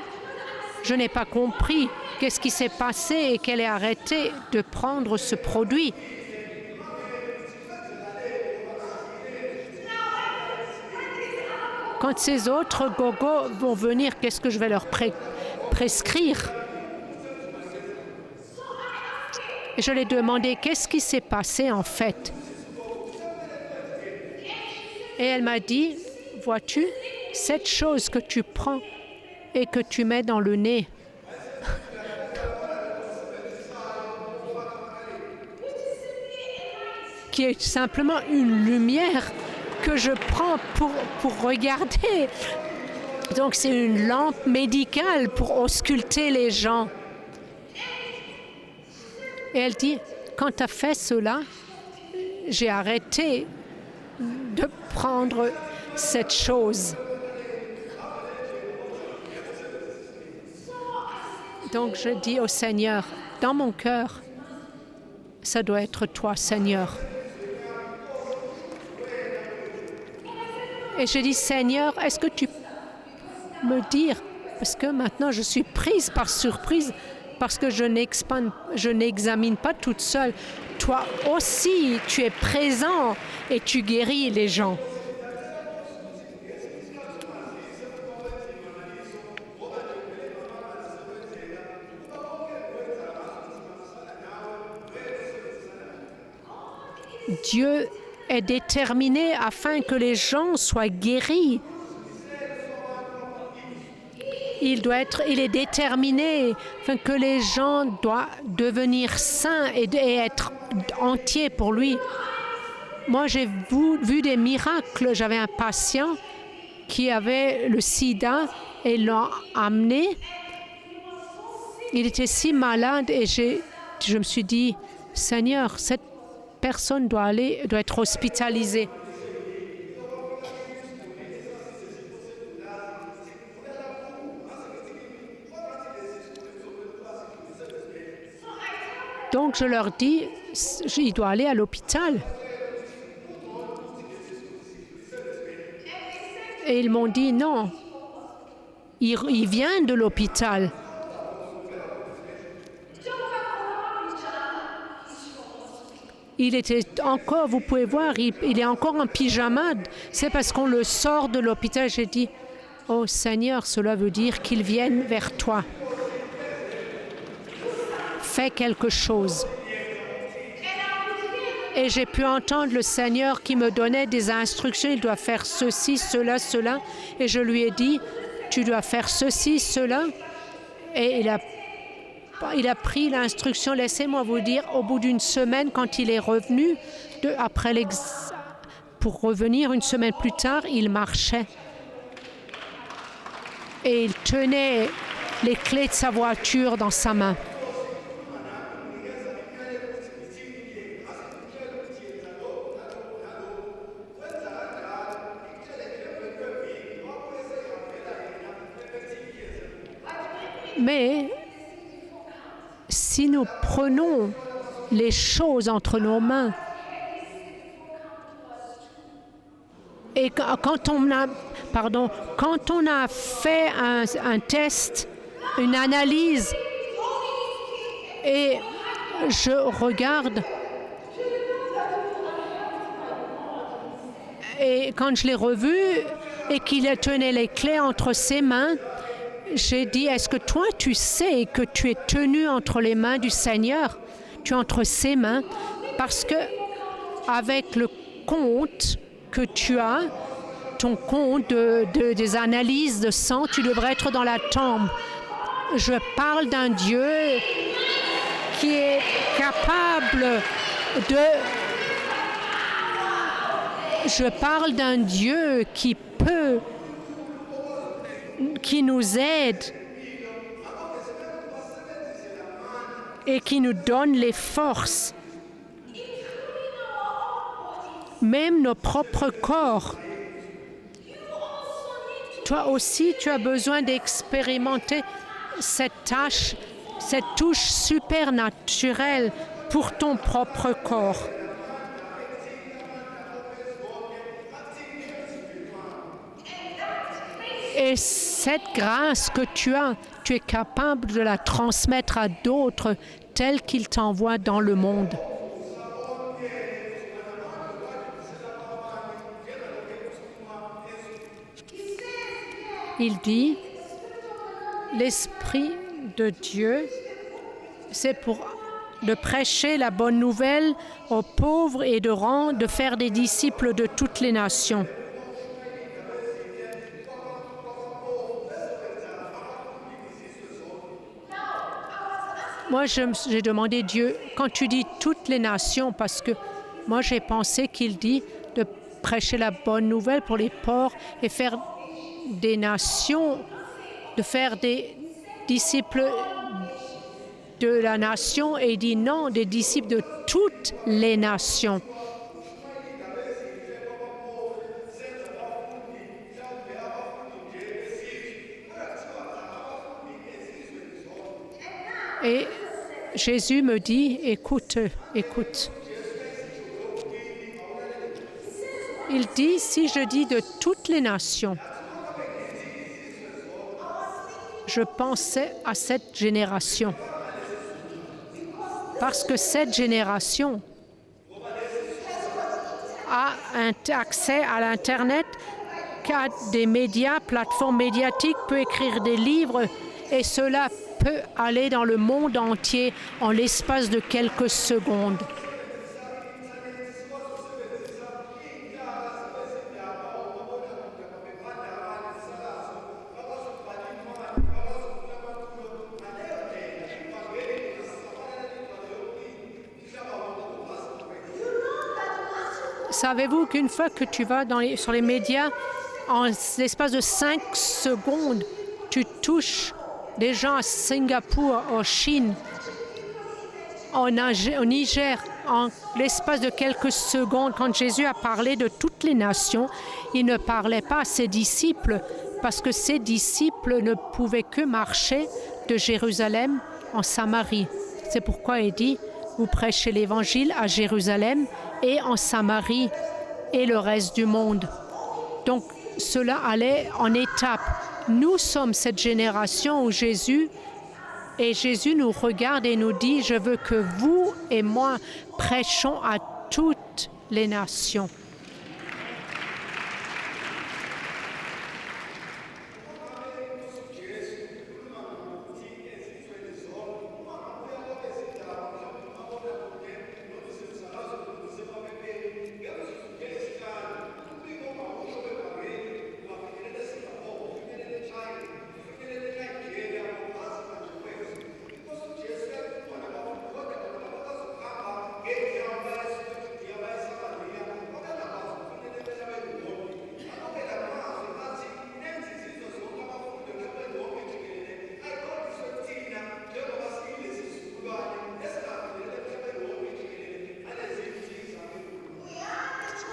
je n'ai pas compris qu'est-ce qui s'est passé et qu'elle ait arrêté de prendre ce produit. Quand ces autres gogos vont venir, qu'est-ce que je vais leur prescrire? Et je lui ai demandé qu'est-ce qui s'est passé en fait. Et elle m'a dit, vois-tu, cette chose que tu prends et que tu mets dans le nez, qui est simplement une lumière que je prends pour regarder. Donc c'est une lampe médicale pour ausculter les gens. Et elle dit, quand tu as fait cela, j'ai arrêté de prendre cette chose. Donc je dis au Seigneur, dans mon cœur, ça doit être toi, Seigneur. Et je dis, Seigneur, est-ce que tu me dire, parce que maintenant je suis prise par surprise, parce que je n'examine pas toute seule. Toi aussi, tu es présent et tu guéris les gens. Dieu est déterminé afin que les gens soient guéris. Il est déterminé afin que les gens doivent devenir saints et être entiers pour lui. Moi, j'ai vu des miracles. J'avais un patient qui avait le sida et l'ont amené. Il était si malade et je me suis dit, Seigneur, cette personne doit être hospitalisée. Donc je leur dis, il doit aller à l'hôpital. Et ils m'ont dit non, il vient de l'hôpital. Il était encore, vous pouvez voir, il est encore en pyjama. C'est parce qu'on le sort de l'hôpital. J'ai dit, oh Seigneur, cela veut dire qu'il vienne vers toi. Fais quelque chose. Et j'ai pu entendre le Seigneur qui me donnait des instructions. Il doit faire ceci, cela, cela. Et je lui ai dit, tu dois faire ceci, cela. Et il a pris l'instruction. Laissez-moi vous dire, au bout d'une semaine, quand il est revenu, pour revenir une semaine plus tard, il marchait. Et il tenait les clés de sa voiture dans sa main. Mais si nous prenons les choses entre nos mains et quand on a fait un test, une analyse, et je regarde, et quand je l'ai revu et qu'il tenait les clés entre ses mains, j'ai dit, est-ce que toi tu sais que tu es tenu entre les mains du Seigneur, tu es entre ses mains, parce que avec le compte que tu as, ton compte des analyses de sang, tu devrais être dans la tombe. Je parle d'un Dieu qui est capable Je parle d'un Dieu qui nous aide et qui nous donne les forces. Même nos propres corps. Toi aussi, tu as besoin d'expérimenter cette touche supernaturelle pour ton propre corps. Et cette grâce que tu es capable de la transmettre à d'autres telle qu'il t'envoie dans le monde. Il dit, l'Esprit de Dieu, c'est de prêcher la bonne nouvelle aux pauvres et de faire des disciples de toutes les nations. Moi, j'ai demandé Dieu, quand tu dis toutes les nations, parce que moi j'ai pensé qu'il dit de prêcher la bonne nouvelle pour les pauvres et faire des nations, de faire des disciples de la nation, et il dit non, des disciples de toutes les nations. Et Jésus me dit, écoute. Il dit, si je dis de toutes les nations, je pensais à cette génération. Parce que cette génération a un accès à l'Internet, qu'à des médias, plateformes médiatiques, peut écrire des livres et cela peut aller dans le monde entier en l'espace de quelques secondes. Savez-vous qu'une fois que tu vas sur les médias, en l'espace de 5 secondes, tu touches des gens à Singapour, en Chine, au Niger, en l'espace de quelques secondes. Quand Jésus a parlé de toutes les nations, il ne parlait pas à ses disciples, parce que ses disciples ne pouvaient que marcher de Jérusalem en Samarie. C'est pourquoi il dit, vous prêchez l'Évangile à Jérusalem et en Samarie et le reste du monde. Donc, cela allait en étapes. Nous sommes cette génération où Jésus nous regarde et nous dit, je veux que vous et moi prêchons à toutes les nations.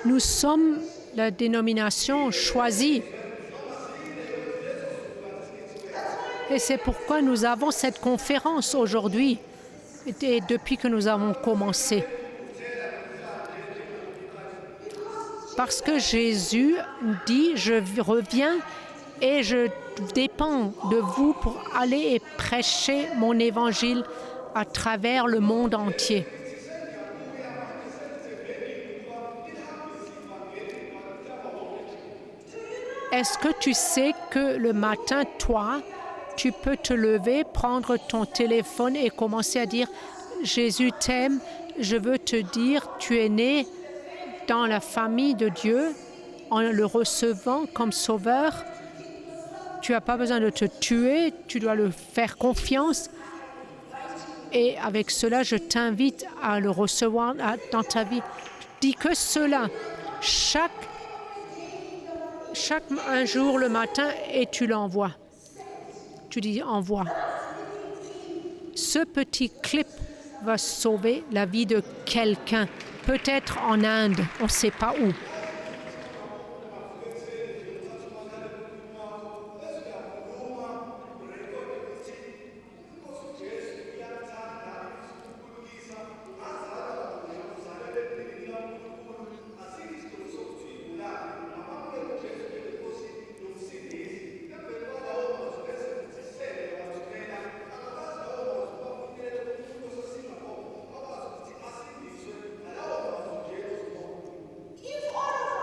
Nous sommes la dénomination choisie. Et c'est pourquoi nous avons cette conférence aujourd'hui, et depuis que nous avons commencé. Parce que Jésus dit, je reviens et je dépends de vous pour aller et prêcher mon évangile à travers le monde entier. Est-ce que tu sais que le matin, toi, tu peux te lever, prendre ton téléphone et commencer à dire « Jésus t'aime, je veux te dire, tu es né dans la famille de Dieu en le recevant comme sauveur. Tu n'as pas besoin de te tuer, tu dois le faire confiance. Et avec cela, je t'invite à le recevoir dans ta vie. » Dis que cela un jour le matin et tu l'envoies. Tu dis envoie. Ce petit clip va sauver la vie de quelqu'un, peut-être en Inde, on ne sait pas où.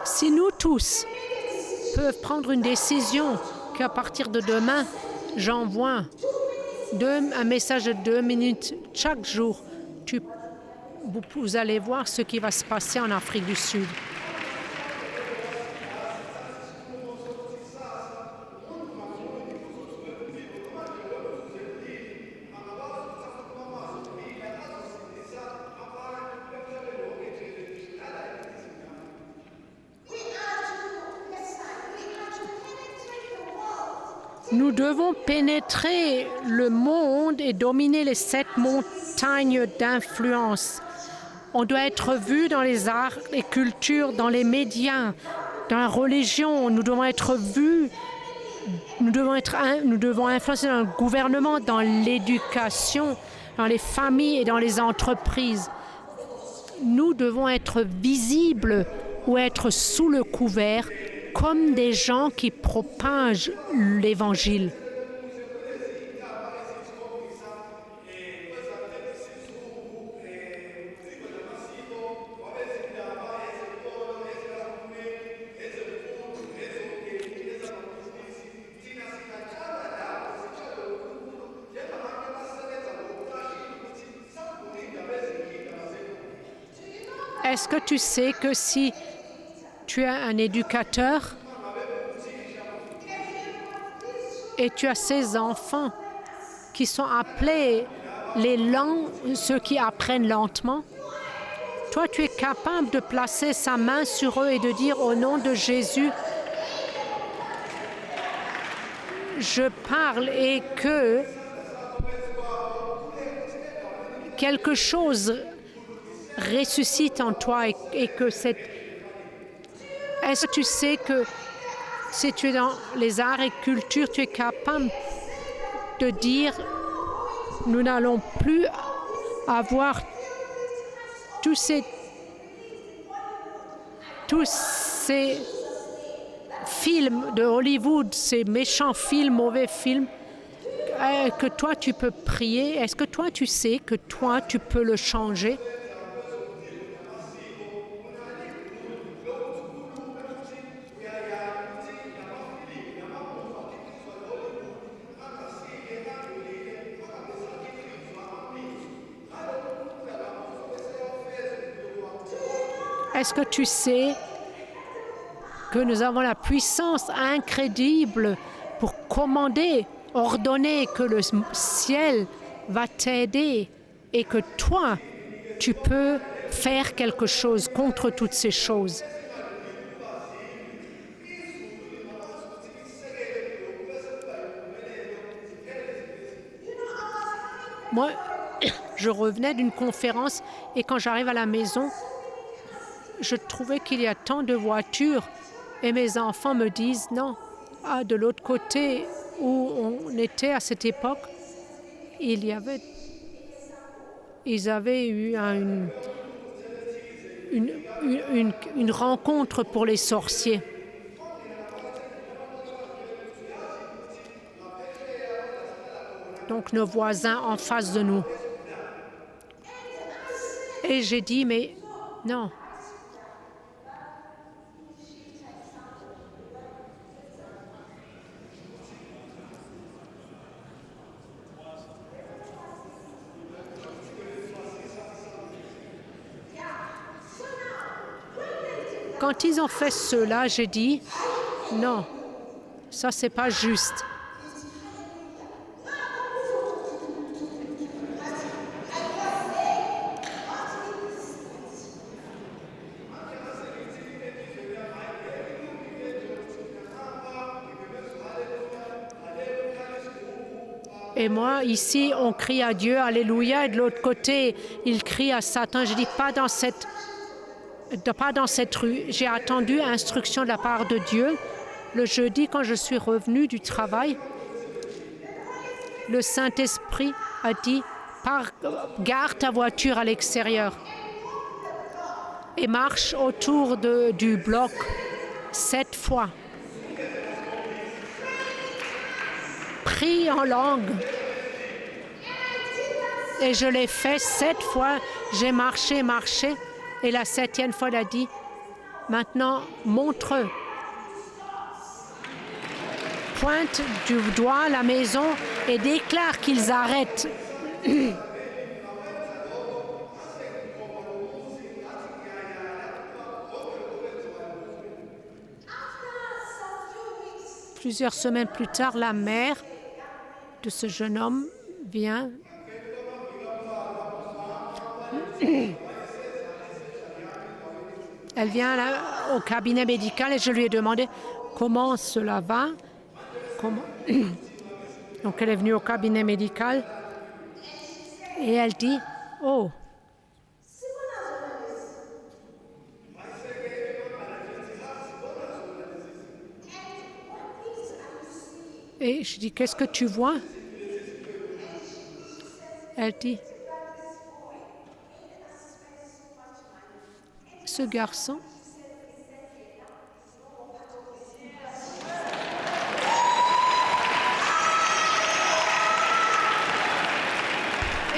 Si nous tous peuvent prendre une décision qu'à partir de demain, j'envoie un message de 2 minutes chaque jour, vous allez voir ce qui va se passer en Afrique du Sud. Nous devons pénétrer le monde et dominer les 7 montagnes d'influence. On doit être vu dans les arts et cultures, dans les médias, dans la religion. Nous devons être vus. Nous devons influencer dans le gouvernement, dans l'éducation, dans les familles et dans les entreprises. Nous devons être visibles ou être sous le couvert comme des gens qui propagent l'Évangile. Est-ce que tu sais que si tu es un éducateur et tu as ces enfants qui sont appelés les lents, ceux qui apprennent lentement, toi tu es capable de placer sa main sur eux et de dire au nom de Jésus, je parle et que quelque chose ressuscite en toi et que cette... Est-ce que tu sais que si tu es dans les arts et cultures, tu es capable de dire nous n'allons plus avoir tous ces films de Hollywood, ces méchants films, mauvais films, que toi tu peux prier. Est-ce que toi tu sais que toi tu peux le changer? Est-ce que tu sais que nous avons la puissance incroyable pour commander, ordonner que le ciel va t'aider et que toi, tu peux faire quelque chose contre toutes ces choses? Moi, je revenais d'une conférence et quand j'arrive à la maison, je trouvais qu'il y a tant de voitures et mes enfants me disent non. Ah, de l'autre côté où on était à cette époque, ils avaient eu une rencontre pour les sorciers. Donc nos voisins en face de nous. Et j'ai dit mais non. Quand ils ont fait cela, j'ai dit, non, ça c'est pas juste. Et moi, ici, on crie à Dieu, Alléluia, et de l'autre côté, ils crient à Satan. Je dis, pas dans cette rue. J'ai attendu instruction de la part de Dieu. Le jeudi, quand je suis revenue du travail, le Saint-Esprit a dit, garde ta voiture à l'extérieur et marche autour du bloc 7 fois. Prie en langue. Et je l'ai fait 7 fois. J'ai marché. Et la 7e fois, il a dit, maintenant, montre. Pointe du doigt la maison et déclare qu'ils arrêtent. Plusieurs semaines plus tard, la mère de ce jeune homme vient. Elle vient là, au cabinet médical et je lui ai demandé comment cela va. Donc elle est venue au cabinet médical et elle dit « Oh !» Et je dis « Qu'est-ce que tu vois ?» Elle dit « Ce garçon »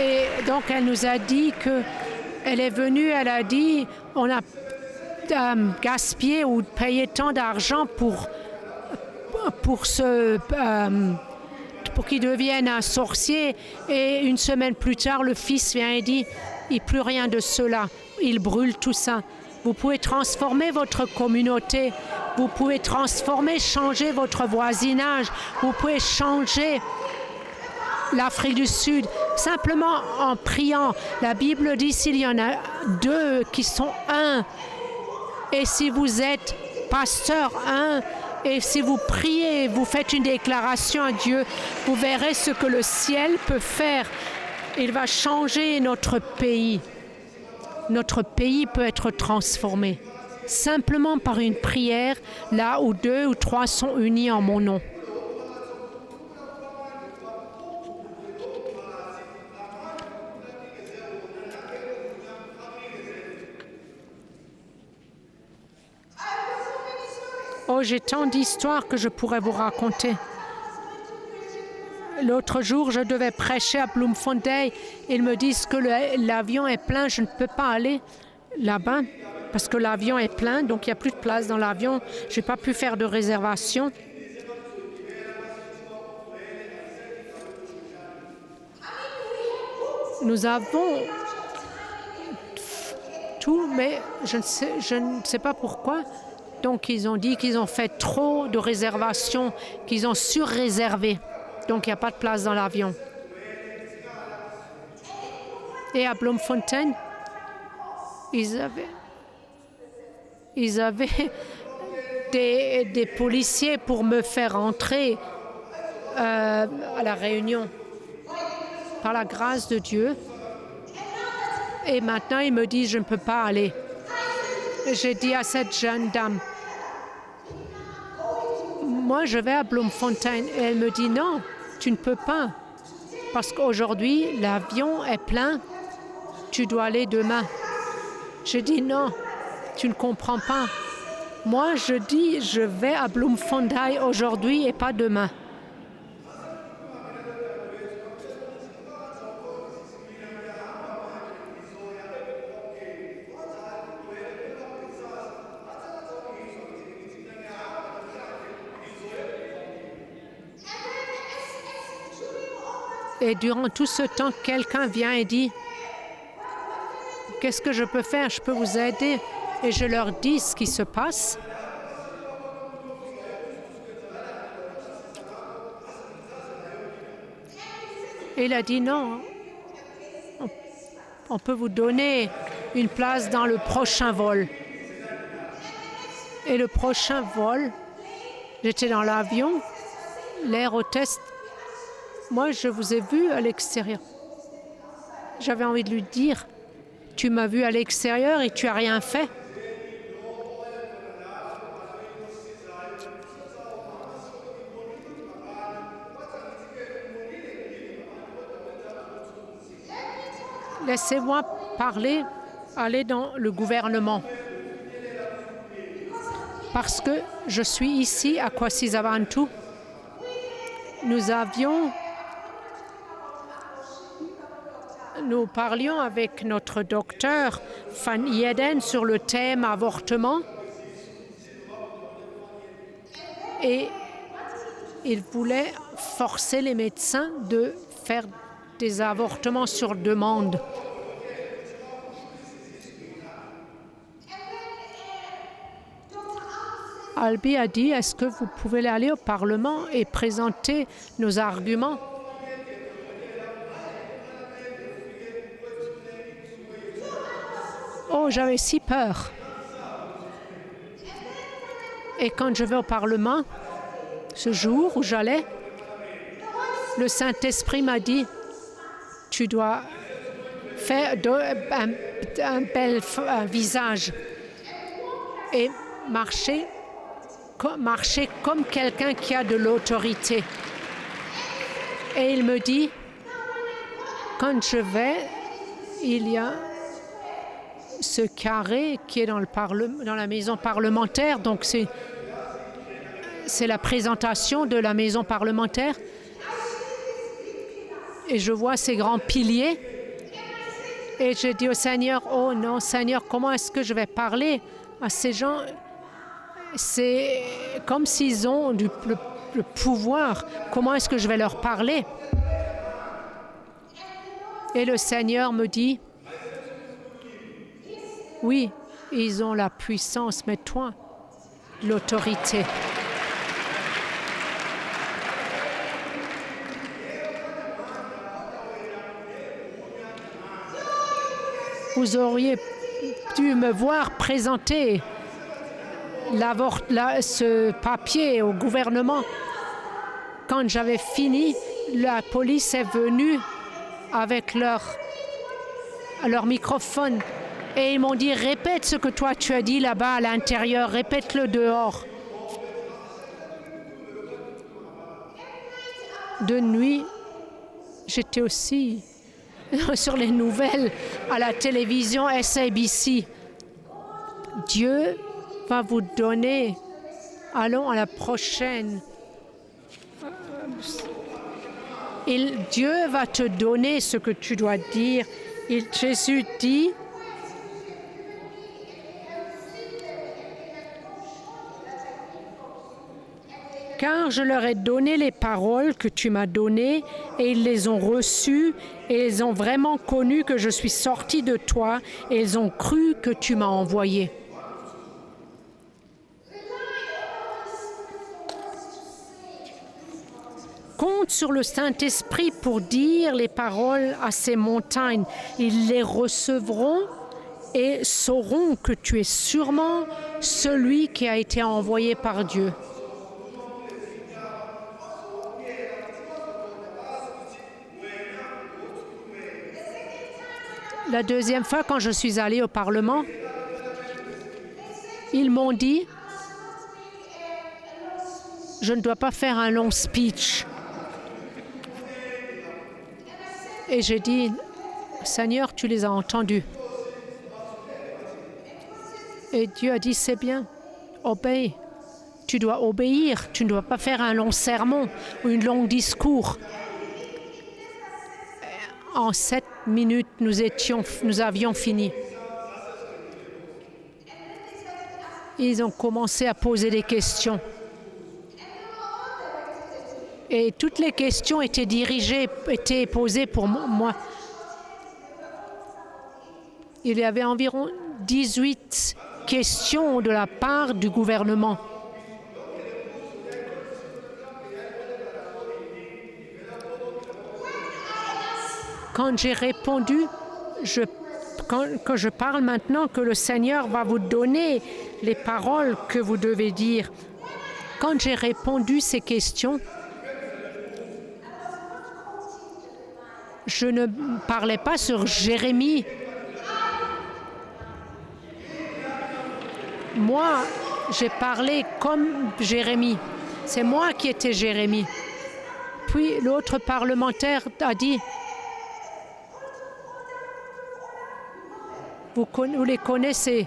Et donc, elle nous a dit qu'elle est venue, elle a dit, on a gaspillé ou payé tant d'argent pour qu'il devienne un sorcier. Et une semaine plus tard, le fils vient et dit, Et plus rien de cela. Il brûle tout ça. Vous pouvez transformer votre communauté. Vous pouvez transformer, changer votre voisinage. Vous pouvez changer l'Afrique du Sud, simplement en priant. La Bible dit s'il y en a deux qui sont un, et si vous êtes pasteur un, et si vous priez, vous faites une déclaration à Dieu, vous verrez ce que le ciel peut faire. Il va changer notre pays. Notre pays peut être transformé simplement par une prière, là où 2 ou 3 sont unis en mon nom. Oh, j'ai tant d'histoires que je pourrais vous raconter. L'autre jour, je devais prêcher à Bloemfontein. Ils me disent que l'avion est plein. Je ne peux pas aller là-bas parce que l'avion est plein, donc il n'y a plus de place dans l'avion. Je n'ai pas pu faire de réservation. Nous avons tout, mais je ne sais pas pourquoi. Donc, ils ont dit qu'ils ont fait trop de réservations, qu'ils ont surréservé. Donc, il n'y a pas de place dans l'avion. Et à Bloemfontein, ils avaient des policiers pour me faire entrer à la réunion. Par la grâce de Dieu. Et maintenant, ils me disent je ne peux pas aller. J'ai dit à cette jeune dame, moi je vais à Bloemfontein. Et elle me dit non, tu ne peux pas. Parce qu'aujourd'hui, l'avion est plein, tu dois aller demain. J'ai dit non, tu ne comprends pas. Moi je dis je vais à Bloemfontein aujourd'hui et pas demain. Et durant tout ce temps, quelqu'un vient et dit « Qu'est-ce que je peux faire? Je peux vous aider ?» Et je leur dis ce qui se passe. Et il a dit « Non, on peut vous donner une place dans le prochain vol. » Et le prochain vol, j'étais dans l'avion, l'air hôtesse. Moi, je vous ai vu à l'extérieur. J'avais envie de lui dire, tu m'as vu à l'extérieur et tu n'as rien fait. Laissez-moi parler, aller dans le gouvernement. Parce que je suis ici à Kwasizabantu. Nous parlions avec notre docteur Van Yeden sur le thème avortement et il voulait forcer les médecins de faire des avortements sur demande. Albi a dit, est-ce que vous pouvez aller au Parlement et présenter nos arguments? Oh, j'avais si peur. Et quand je vais au Parlement, ce jour où j'allais, le Saint-Esprit m'a dit, tu dois faire un bel visage et marcher comme quelqu'un qui a de l'autorité. Et il me dit, quand je vais, il y a ce carré qui est dans la maison parlementaire, donc c'est la présentation de la maison parlementaire. Et je vois ces grands piliers. Et je dis au Seigneur, oh non, Seigneur, comment est-ce que je vais parler à ces gens? C'est comme s'ils ont le pouvoir. Comment est-ce que je vais leur parler? Et le Seigneur me dit, Oui, ils ont la puissance, mais toi, l'autorité. Vous auriez dû me voir présenter ce papier au gouvernement. Quand j'avais fini, la police est venue avec leur microphone et ils m'ont dit « Répète ce que toi tu as dit là-bas à l'intérieur, répète-le dehors ». De nuit, j'étais aussi sur les nouvelles à la télévision SABC. Dieu va vous donner, allons à la prochaine. Dieu va te donner ce que tu dois dire. Jésus dit, car je leur ai donné les paroles que tu m'as données, et ils les ont reçues, et ils ont vraiment connu que je suis sorti de toi, et ils ont cru que tu m'as envoyé. Compte sur le Saint-Esprit pour dire les paroles à ces montagnes. Ils les recevront et sauront que tu es sûrement celui qui a été envoyé par Dieu. La deuxième fois, quand je suis allée au Parlement, ils m'ont dit « Je ne dois pas faire un long speech ». Et j'ai dit « Seigneur, tu les as entendus ». Et Dieu a dit « C'est bien, obéis. Tu dois obéir, tu ne dois pas faire un long sermon ou un long discours ». En 7 minutes, nous avions fini. Ils ont commencé à poser des questions. Et toutes les questions étaient posées pour moi. Il y avait environ 18 questions de la part du gouvernement. Quand j'ai répondu, quand je parle maintenant que le Seigneur va vous donner les paroles que vous devez dire. Quand j'ai répondu ces questions, je ne parlais pas sur Jérémie. Moi, j'ai parlé comme Jérémie. C'est moi qui étais Jérémie. Puis l'autre parlementaire a dit, vous les connaissez.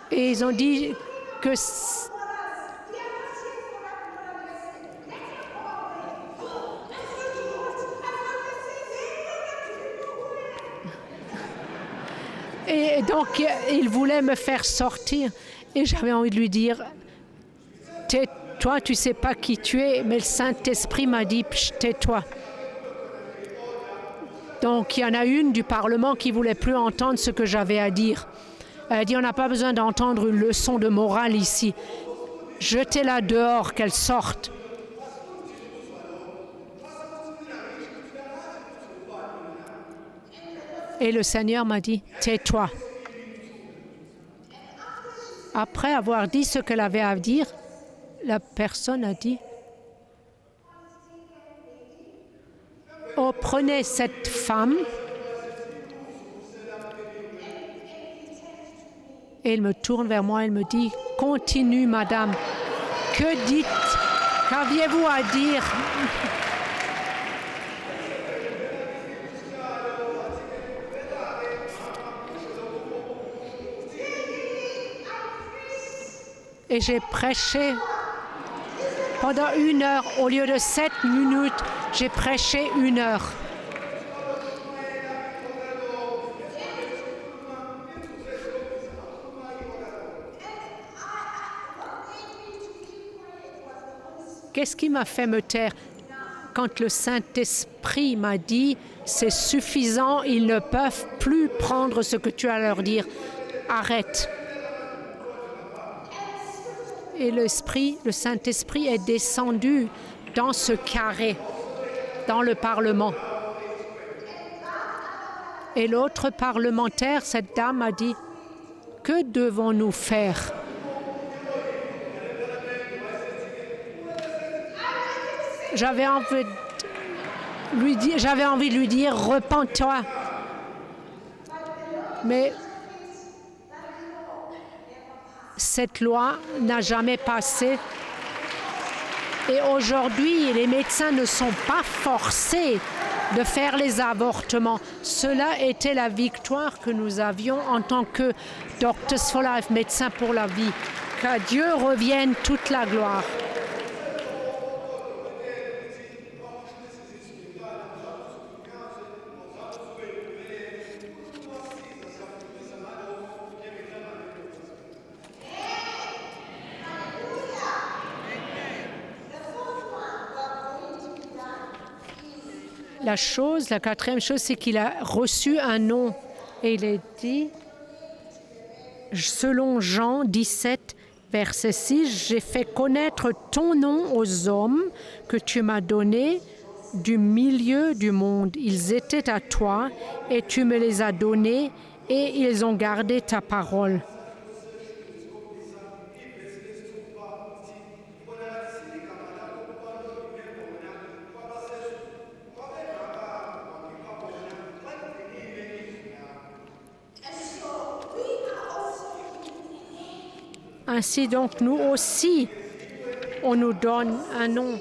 Et ils ont dit que et donc ils voulaient me faire sortir et j'avais envie de lui dire tais-toi, tu sais pas qui tu es, mais le Saint-Esprit m'a dit tais-toi. Donc il y en a une du Parlement qui voulait plus entendre ce que j'avais à dire. Elle a dit on n'a pas besoin d'entendre une leçon de morale ici. Jetez-la dehors, qu'elle sorte. Et le Seigneur m'a dit tais-toi. Après avoir dit ce qu'elle avait à dire, la personne a dit oh, prenez cette femme. Et elle me tourne vers moi, elle me dit « Continue, madame. Que dites? Qu'aviez-vous à dire ?» Et j'ai prêché pendant 1 heure. Au lieu de 7 minutes, j'ai prêché 1 heure. Qu'est-ce qui m'a fait me taire? quand le Saint-Esprit m'a dit « c'est suffisant, ils ne peuvent plus prendre ce que tu as à leur dire, arrête ». Et le Saint-Esprit est descendu dans ce carré, dans le Parlement. Et l'autre parlementaire, cette dame, a dit « que devons-nous faire ?» J'avais envie de lui dire « repens-toi ». Mais cette loi n'a jamais passé. Et aujourd'hui, les médecins ne sont pas forcés de faire les avortements. Cela était la victoire que nous avions en tant que Doctors for Life, médecins pour la vie. Qu'à Dieu revienne toute la gloire. La quatrième chose, c'est qu'il a reçu un nom. Et il est dit, selon Jean 17, verset 6, « J'ai fait connaître ton nom aux hommes que tu m'as donnés du milieu du monde. Ils étaient à toi et tu me les as donnés et ils ont gardé ta parole. » Ainsi donc, nous aussi, on nous donne un nom.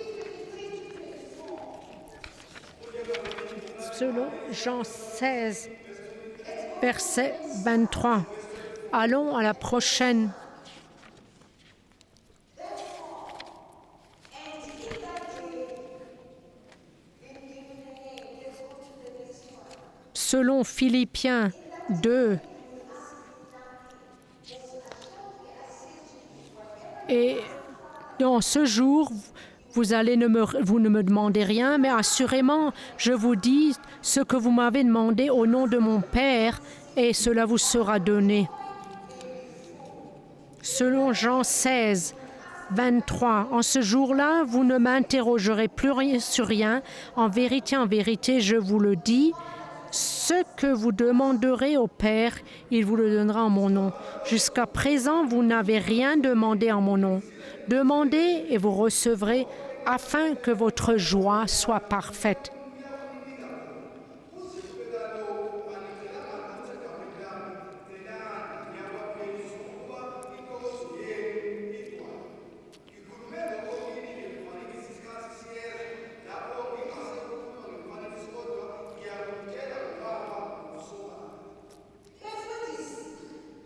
Selon Jean 16, verset 23. Allons à la prochaine. Selon Philippiens 2, et dans ce jour, vous ne me demandez rien, mais assurément, je vous dis ce que vous m'avez demandé au nom de mon Père, et cela vous sera donné. Selon Jean 16, 23, en ce jour-là, vous ne m'interrogerez plus sur rien. En vérité, je vous le dis, ce que vous demanderez au Père, il vous le donnera en mon nom. Jusqu'à présent, vous n'avez rien demandé en mon nom. Demandez et vous recevrez, afin que votre joie soit parfaite.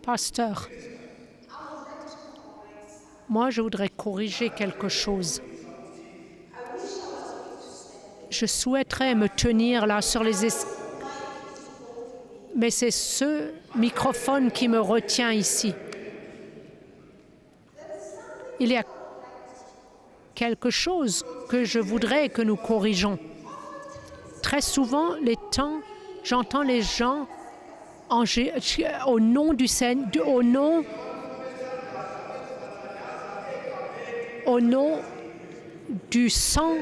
Pasteur, moi je voudrais corriger quelque chose. Je souhaiterais me tenir là sur les mais c'est ce microphone qui me retient ici. Il y a quelque chose que je voudrais que nous corrigeons. Très souvent, j'entends les gens au nom du Seigneur, au nom du sang,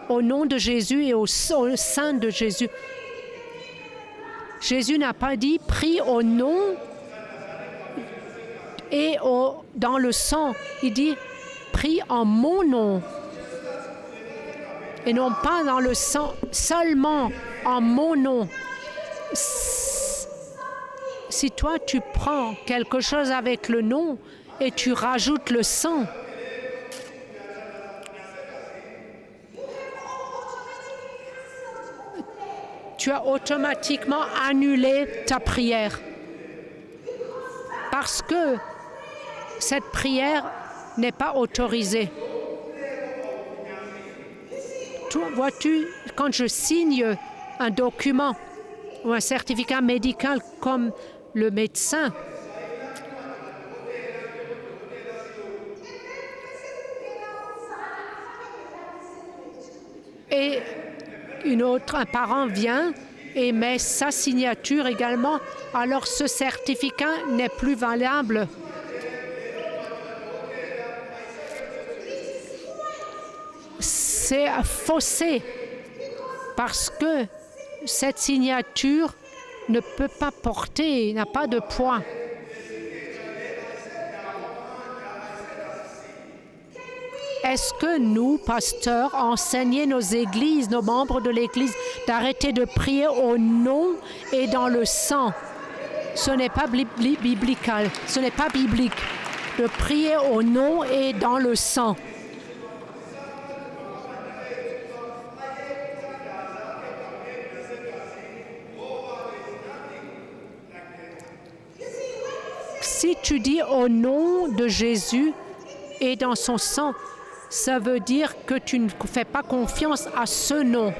au nom de Jésus et au sein de Jésus. Jésus n'a pas dit « prie au nom et dans le sang ». Il dit « prie en mon nom ». Et non pas dans le sang, seulement en mon nom. Si toi tu prends quelque chose avec le nom et tu rajoutes le sang, tu as automatiquement annulé ta prière. Parce que cette prière n'est pas autorisée. Vois-tu, quand je signe un document ou un certificat médical comme le médecin, et un parent vient et met sa signature également, alors ce certificat n'est plus valable. C'est faussé parce que cette signature ne peut pas porter, n'a pas de poids. Est-ce que nous, pasteurs, enseignons nos églises, nos membres de l'église, d'arrêter de prier au nom et dans le sang? Ce n'est pas biblical, ce n'est pas biblique de prier au nom et dans le sang. Si tu dis au nom de Jésus et dans son sang, ça veut dire que tu ne fais pas confiance à ce nom.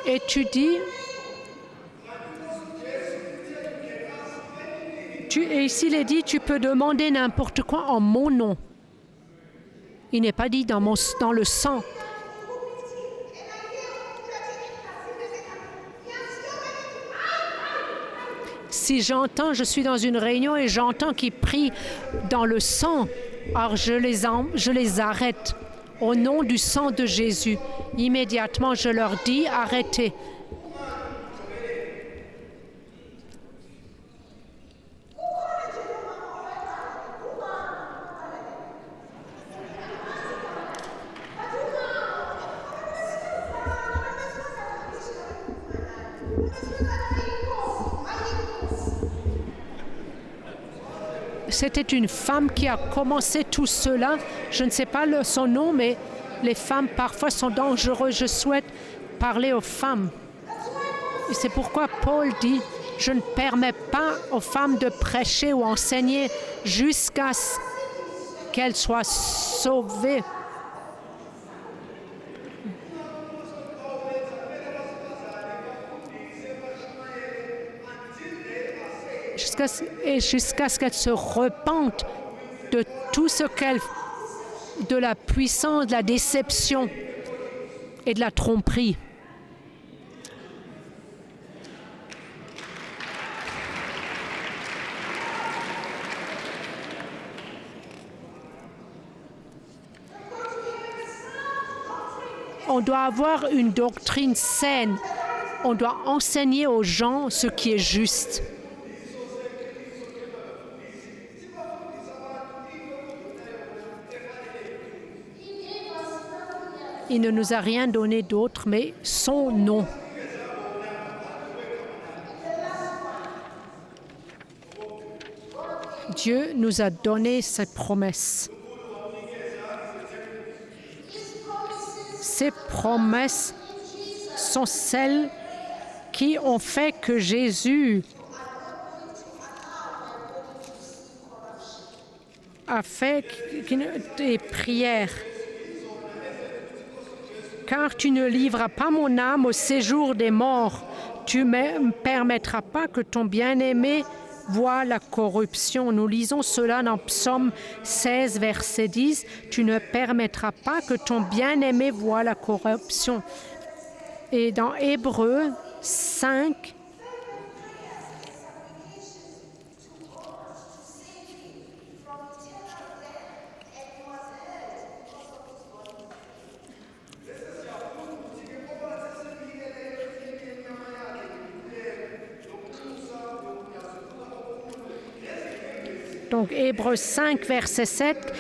Et tu dis, et s'il est dit, tu peux demander n'importe quoi en mon nom. Il n'est pas dit dans le sang. Si j'entends, je suis dans une réunion et j'entends qu'ils prient dans le sang, alors je les arrête au nom du sang de Jésus. Immédiatement, je leur dis, arrêtez. C'était une femme qui a commencé tout cela. Je ne sais pas son nom, mais les femmes parfois sont dangereuses. Je souhaite parler aux femmes. Et c'est pourquoi Paul dit, je ne permets pas aux femmes de prêcher ou enseigner jusqu'à ce qu'elles soient sauvées. Jusqu'à ce qu'elles se repentent de tout ce de la puissance, de la déception et de la tromperie. On doit avoir une doctrine saine. On doit enseigner aux gens ce qui est juste. Il ne nous a rien donné d'autre, mais son nom. Dieu nous a donné ses promesses. Ces promesses sont celles qui ont fait que Jésus a fait des prières. Car tu ne livreras pas mon âme au séjour des morts. Tu ne permettras pas que ton bien-aimé voie la corruption. Nous lisons cela dans Psaume 16, verset 10. Tu ne permettras pas que ton bien-aimé voie la corruption. Et dans Hébreux 5, donc Hébreux 5, verset 7,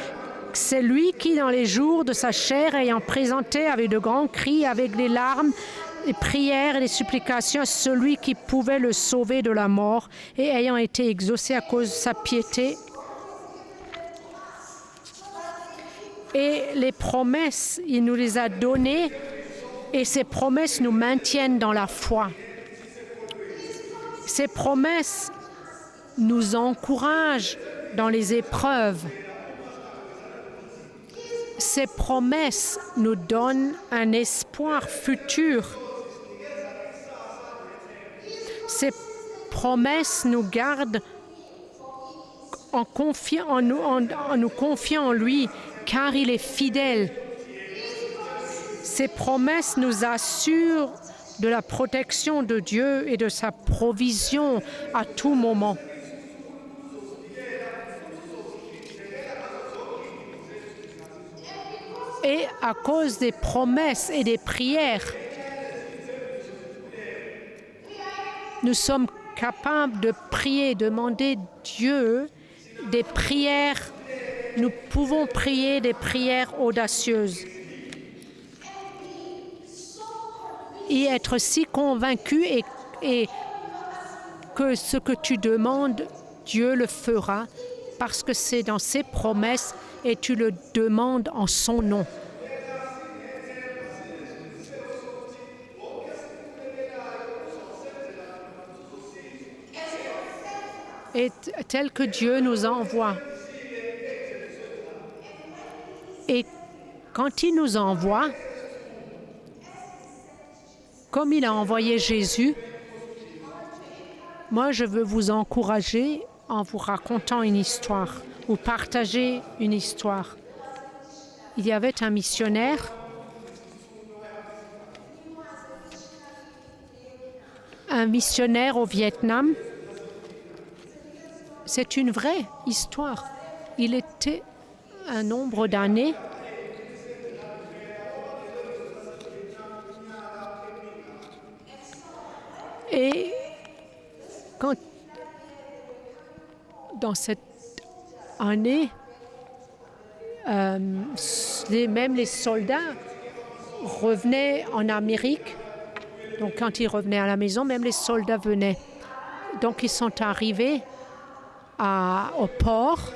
c'est lui qui, dans les jours de sa chair, ayant présenté avec de grands cris, avec des larmes, des prières et des supplications, celui qui pouvait le sauver de la mort, et ayant été exaucé à cause de sa piété. Et les promesses, il nous les a données, et ces promesses nous maintiennent dans la foi. Ces promesses nous encouragent dans les épreuves. Ces promesses nous donnent un espoir futur. Ces promesses nous gardent en nous confiant en lui, car il est fidèle. Ses promesses nous assurent de la protection de Dieu et de sa provision à tout moment. Et à cause des promesses et des prières, nous sommes capables de prier, demander Dieu des prières. Nous pouvons prier des prières audacieuses et être si convaincus et que ce que tu demandes, Dieu le fera parce que c'est dans ses promesses et tu le demandes en son nom. Et tel que Dieu nous envoie. Et quand il nous envoie, comme il a envoyé Jésus, moi je veux vous encourager en vous racontant une histoire ou partager une histoire. Il y avait un missionnaire au Vietnam. C'est une vraie histoire. Il était un nombre d'années et quand dans cette année, même les soldats revenaient en Amérique. Donc quand ils revenaient à la maison, même les soldats venaient. Donc ils sont arrivés au port.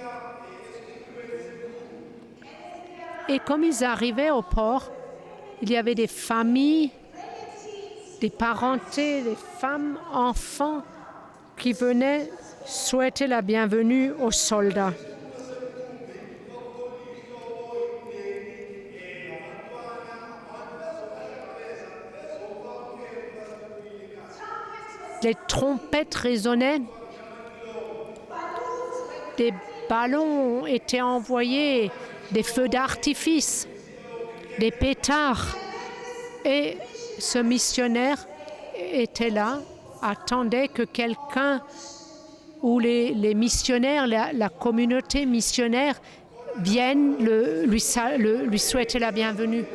Et comme ils arrivaient au port, il y avait des familles, des parentés, des femmes, enfants qui venaient souhaiter la bienvenue aux soldats. Les trompettes résonnaient, des ballons étaient envoyés, des feux d'artifice, des pétards. Et ce missionnaire était là, attendait que quelqu'un ou les missionnaires, la communauté missionnaire viennent lui souhaiter la bienvenue.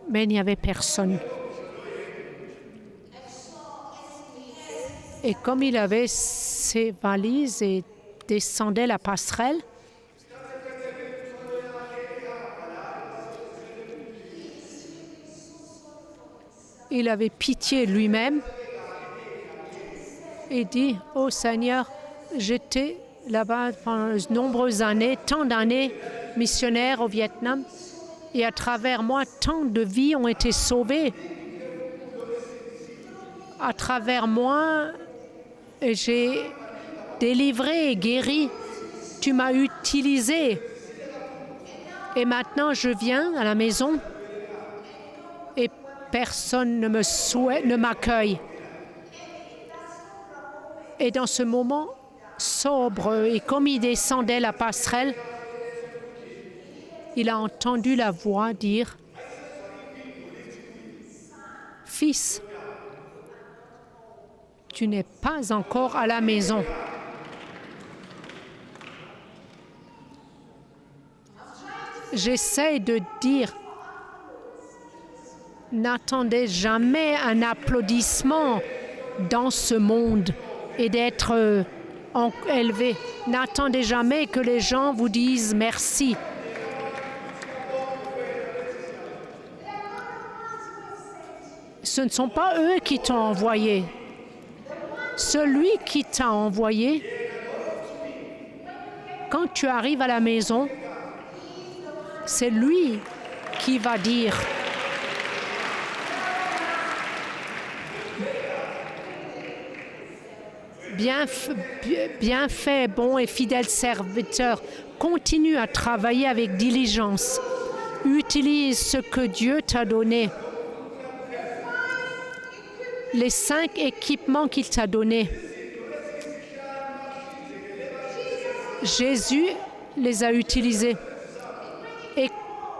Mais il n'y avait personne. Et comme il avait ses valises et descendait la passerelle, il avait pitié lui-même et dit « Oh Seigneur, j'étais là-bas pendant de nombreuses années, tant d'années missionnaire au Vietnam, et à travers moi, tant de vies ont été sauvées. À travers moi, j'ai délivré et guéri. Tu m'as utilisé. Et maintenant, je viens à la maison et personne ne m'accueille. Et dans ce moment sobre, et comme il descendait la passerelle, il a entendu la voix dire « Fils, tu n'es pas encore à la maison. » J'essaie de dire, n'attendez jamais un applaudissement dans ce monde et d'être élevé. N'attendez jamais que les gens vous disent merci. Ce ne sont pas eux qui t'ont envoyé. Celui qui t'a envoyé, quand tu arrives à la maison, c'est lui qui va dire bien fait, bon et fidèle serviteur, continue à travailler avec diligence. Utilise ce que Dieu t'a donné. les 5 équipements qu'il t'a donnés. Jésus les a utilisés. Et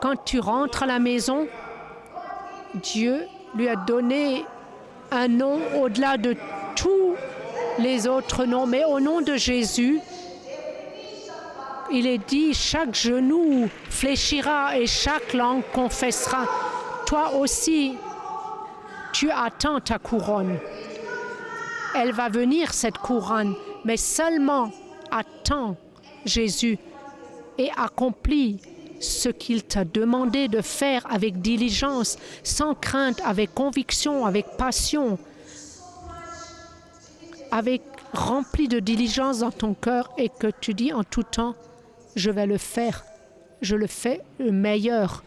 quand tu rentres à la maison, Dieu lui a donné un nom au-delà de tous les autres noms. Mais au nom de Jésus, il est dit, chaque genou fléchira et chaque langue confessera. Toi aussi, tu attends ta couronne. Elle va venir, cette couronne, mais seulement attends Jésus et accomplis ce qu'il t'a demandé de faire avec diligence, sans crainte, avec conviction, avec passion, avec rempli de diligence dans ton cœur et que tu dis en tout temps, je vais le faire. Je le fais le meilleur,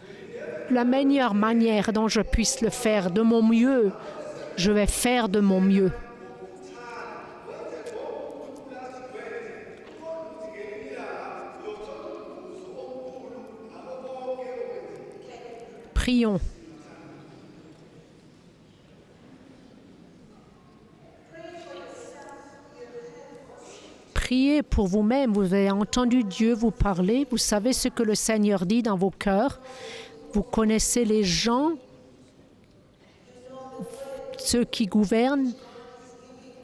la meilleure manière dont je puisse le faire, de mon mieux. Je vais faire de mon mieux. Prions. Priez pour vous-même. Vous avez entendu Dieu vous parler. Vous savez ce que le Seigneur dit dans vos cœurs. Vous connaissez les gens, ceux qui gouvernent.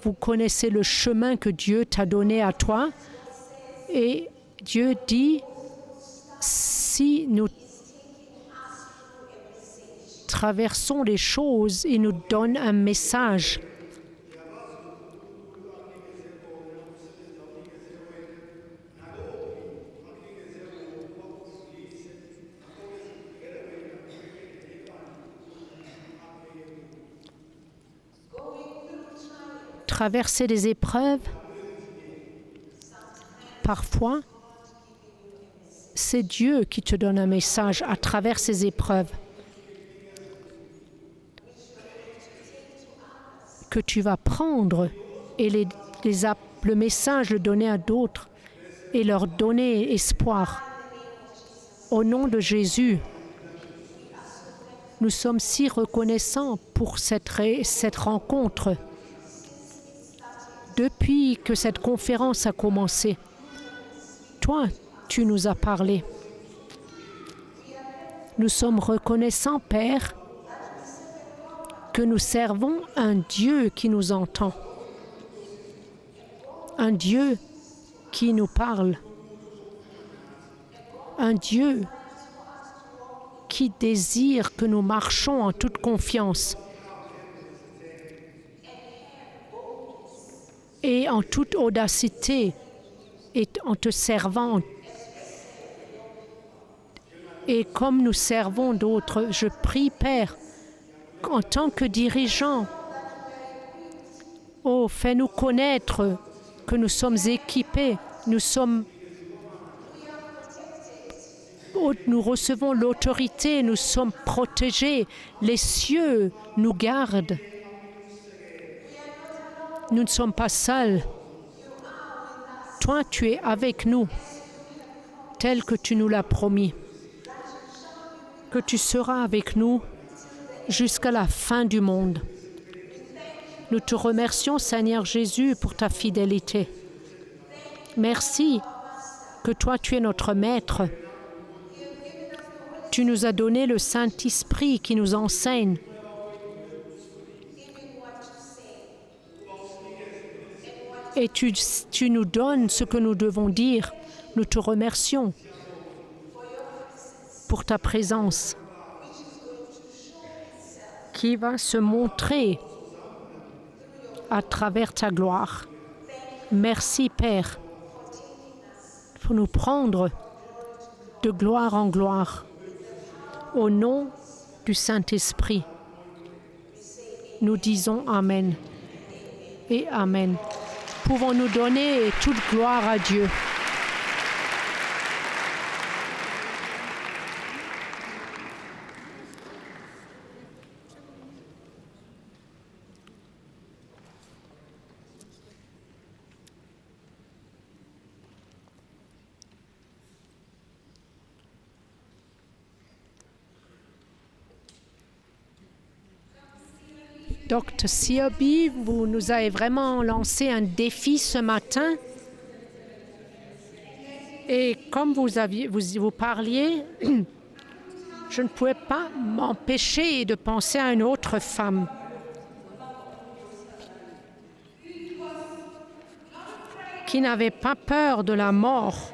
Vous connaissez le chemin que Dieu t'a donné à toi. Et Dieu dit, si nous traversons les choses, il nous donne un message. Traverser des épreuves, parfois, c'est Dieu qui te donne un message à travers ces épreuves que tu vas prendre et le message le donner à d'autres et leur donner espoir. Au nom de Jésus, nous sommes si reconnaissants pour cette rencontre. Depuis que cette conférence a commencé, toi, tu nous as parlé. Nous sommes reconnaissants, Père, que nous servons un Dieu qui nous entend, un Dieu qui nous parle, un Dieu qui désire que nous marchons en toute confiance et en toute audacité et en te servant. Et comme nous servons d'autres, je prie, Père, en tant que dirigeant, oh, fais-nous connaître que nous sommes équipés, nous recevons l'autorité, nous sommes protégés, les cieux nous gardent. Nous ne sommes pas seuls. Toi, tu es avec nous, tel que tu nous l'as promis. Que tu seras avec nous jusqu'à la fin du monde. Nous te remercions, Seigneur Jésus, pour ta fidélité. Merci que toi, tu es notre Maître. Tu nous as donné le Saint-Esprit qui nous enseigne. Et tu nous donnes ce que nous devons dire. Nous te remercions pour ta présence qui va se montrer à travers ta gloire. Merci, Père, pour nous prendre de gloire en gloire. Au nom du Saint-Esprit, nous disons Amen et Amen. Pouvons-nous donner toute gloire à Dieu. Dr. Siobi, vous nous avez vraiment lancé un défi ce matin. Et comme vous parliez, je ne pouvais pas m'empêcher de penser à une autre femme. Qui n'avait pas peur de la mort,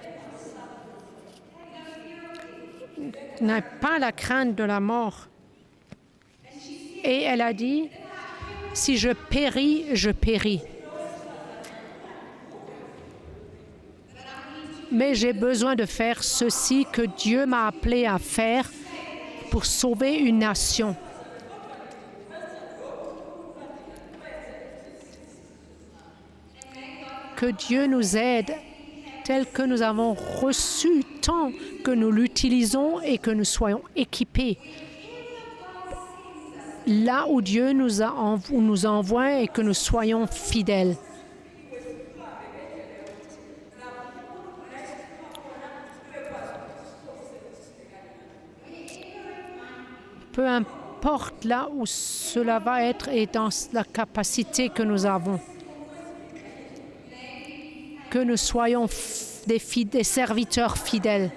n'a pas la crainte de la mort. Et elle a dit, si je péris, je péris. Mais j'ai besoin de faire ceci que Dieu m'a appelé à faire pour sauver une nation. Que Dieu nous aide tel que nous avons reçu, tant que nous l'utilisons et que nous soyons équipés. Là où Dieu nous envoie et que nous soyons fidèles. Peu importe là où cela va être et dans la capacité que nous avons. Que nous soyons des serviteurs fidèles,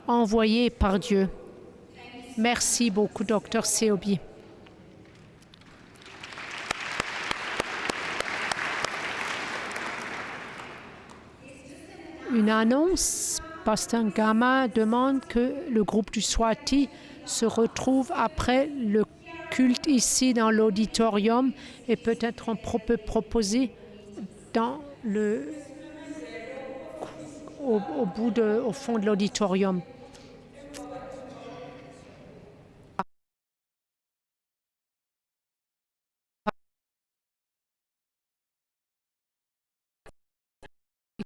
envoyés par Dieu. Merci beaucoup, Dr. Siobi. Une annonce. Pasteur Gama demande que le groupe du Swati se retrouve après le culte ici dans l'auditorium et peut-être on peut proposer au fond de l'auditorium.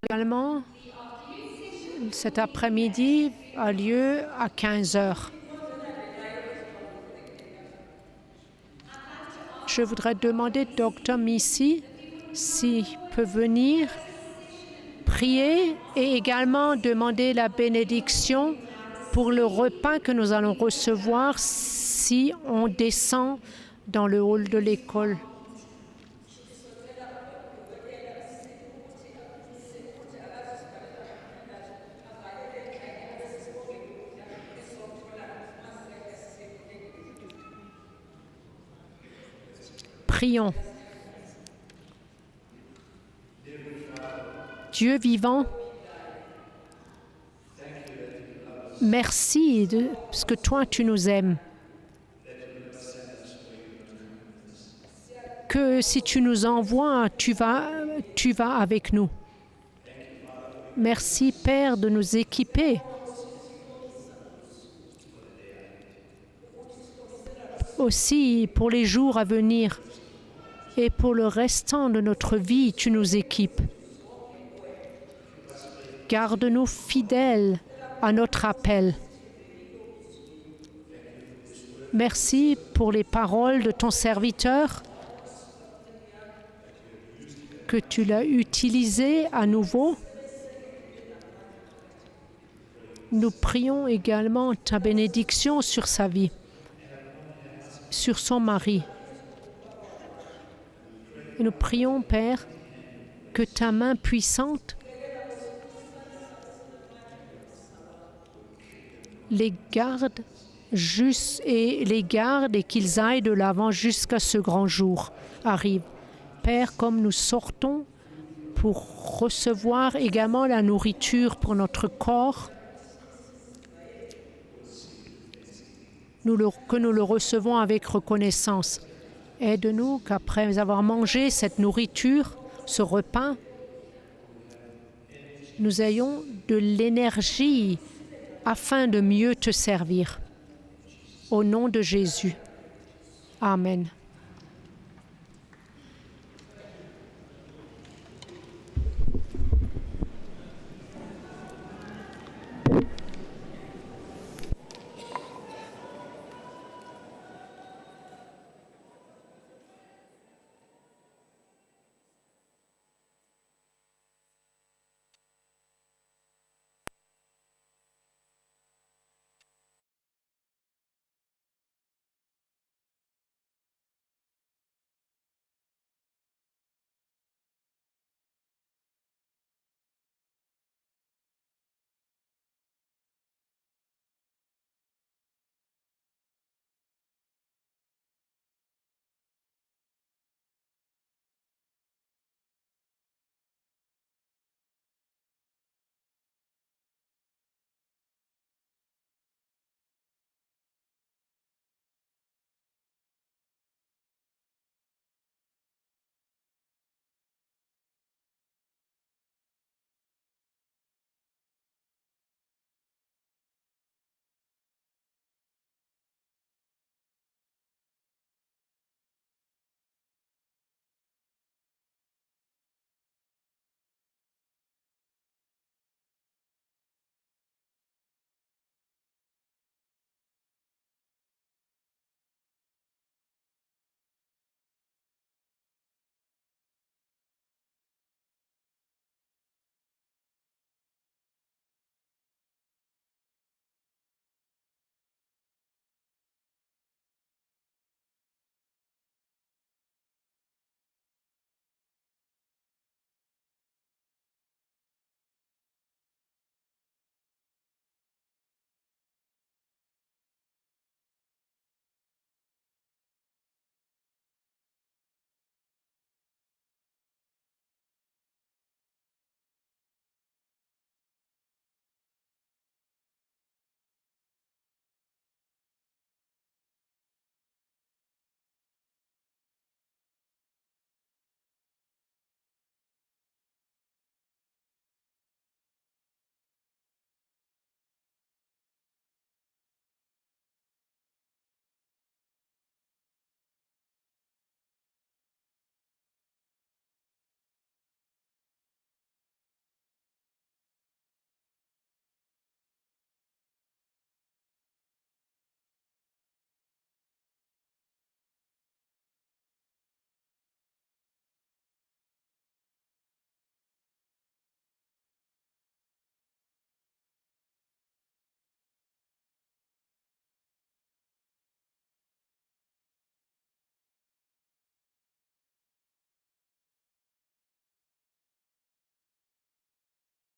Également, cet après-midi a lieu à 15h. Je voudrais demander Dr. Missy s'il peut venir prier et également demander la bénédiction pour le repas que nous allons recevoir si on descend dans le hall de l'école. Prions. Dieu vivant, merci parce que toi, tu nous aimes. Que si tu nous envoies, tu vas avec nous. Merci, Père, de nous équiper. Aussi pour les jours à venir et pour le restant de notre vie, tu nous équipes. Garde-nous fidèles à notre appel. Merci pour les paroles de ton serviteur, que tu l'as utilisé à nouveau. Nous prions également ta bénédiction sur sa vie, sur son mari. Et nous prions, Père, que ta main puissante les garde et qu'ils aillent de l'avant jusqu'à ce grand jour arrive. Père, comme nous sortons pour recevoir également la nourriture pour notre corps, que nous le recevons avec reconnaissance. Aide-nous qu'après avoir mangé cette nourriture, ce repas, nous ayons de l'énergie afin de mieux te servir. Au nom de Jésus. Amen.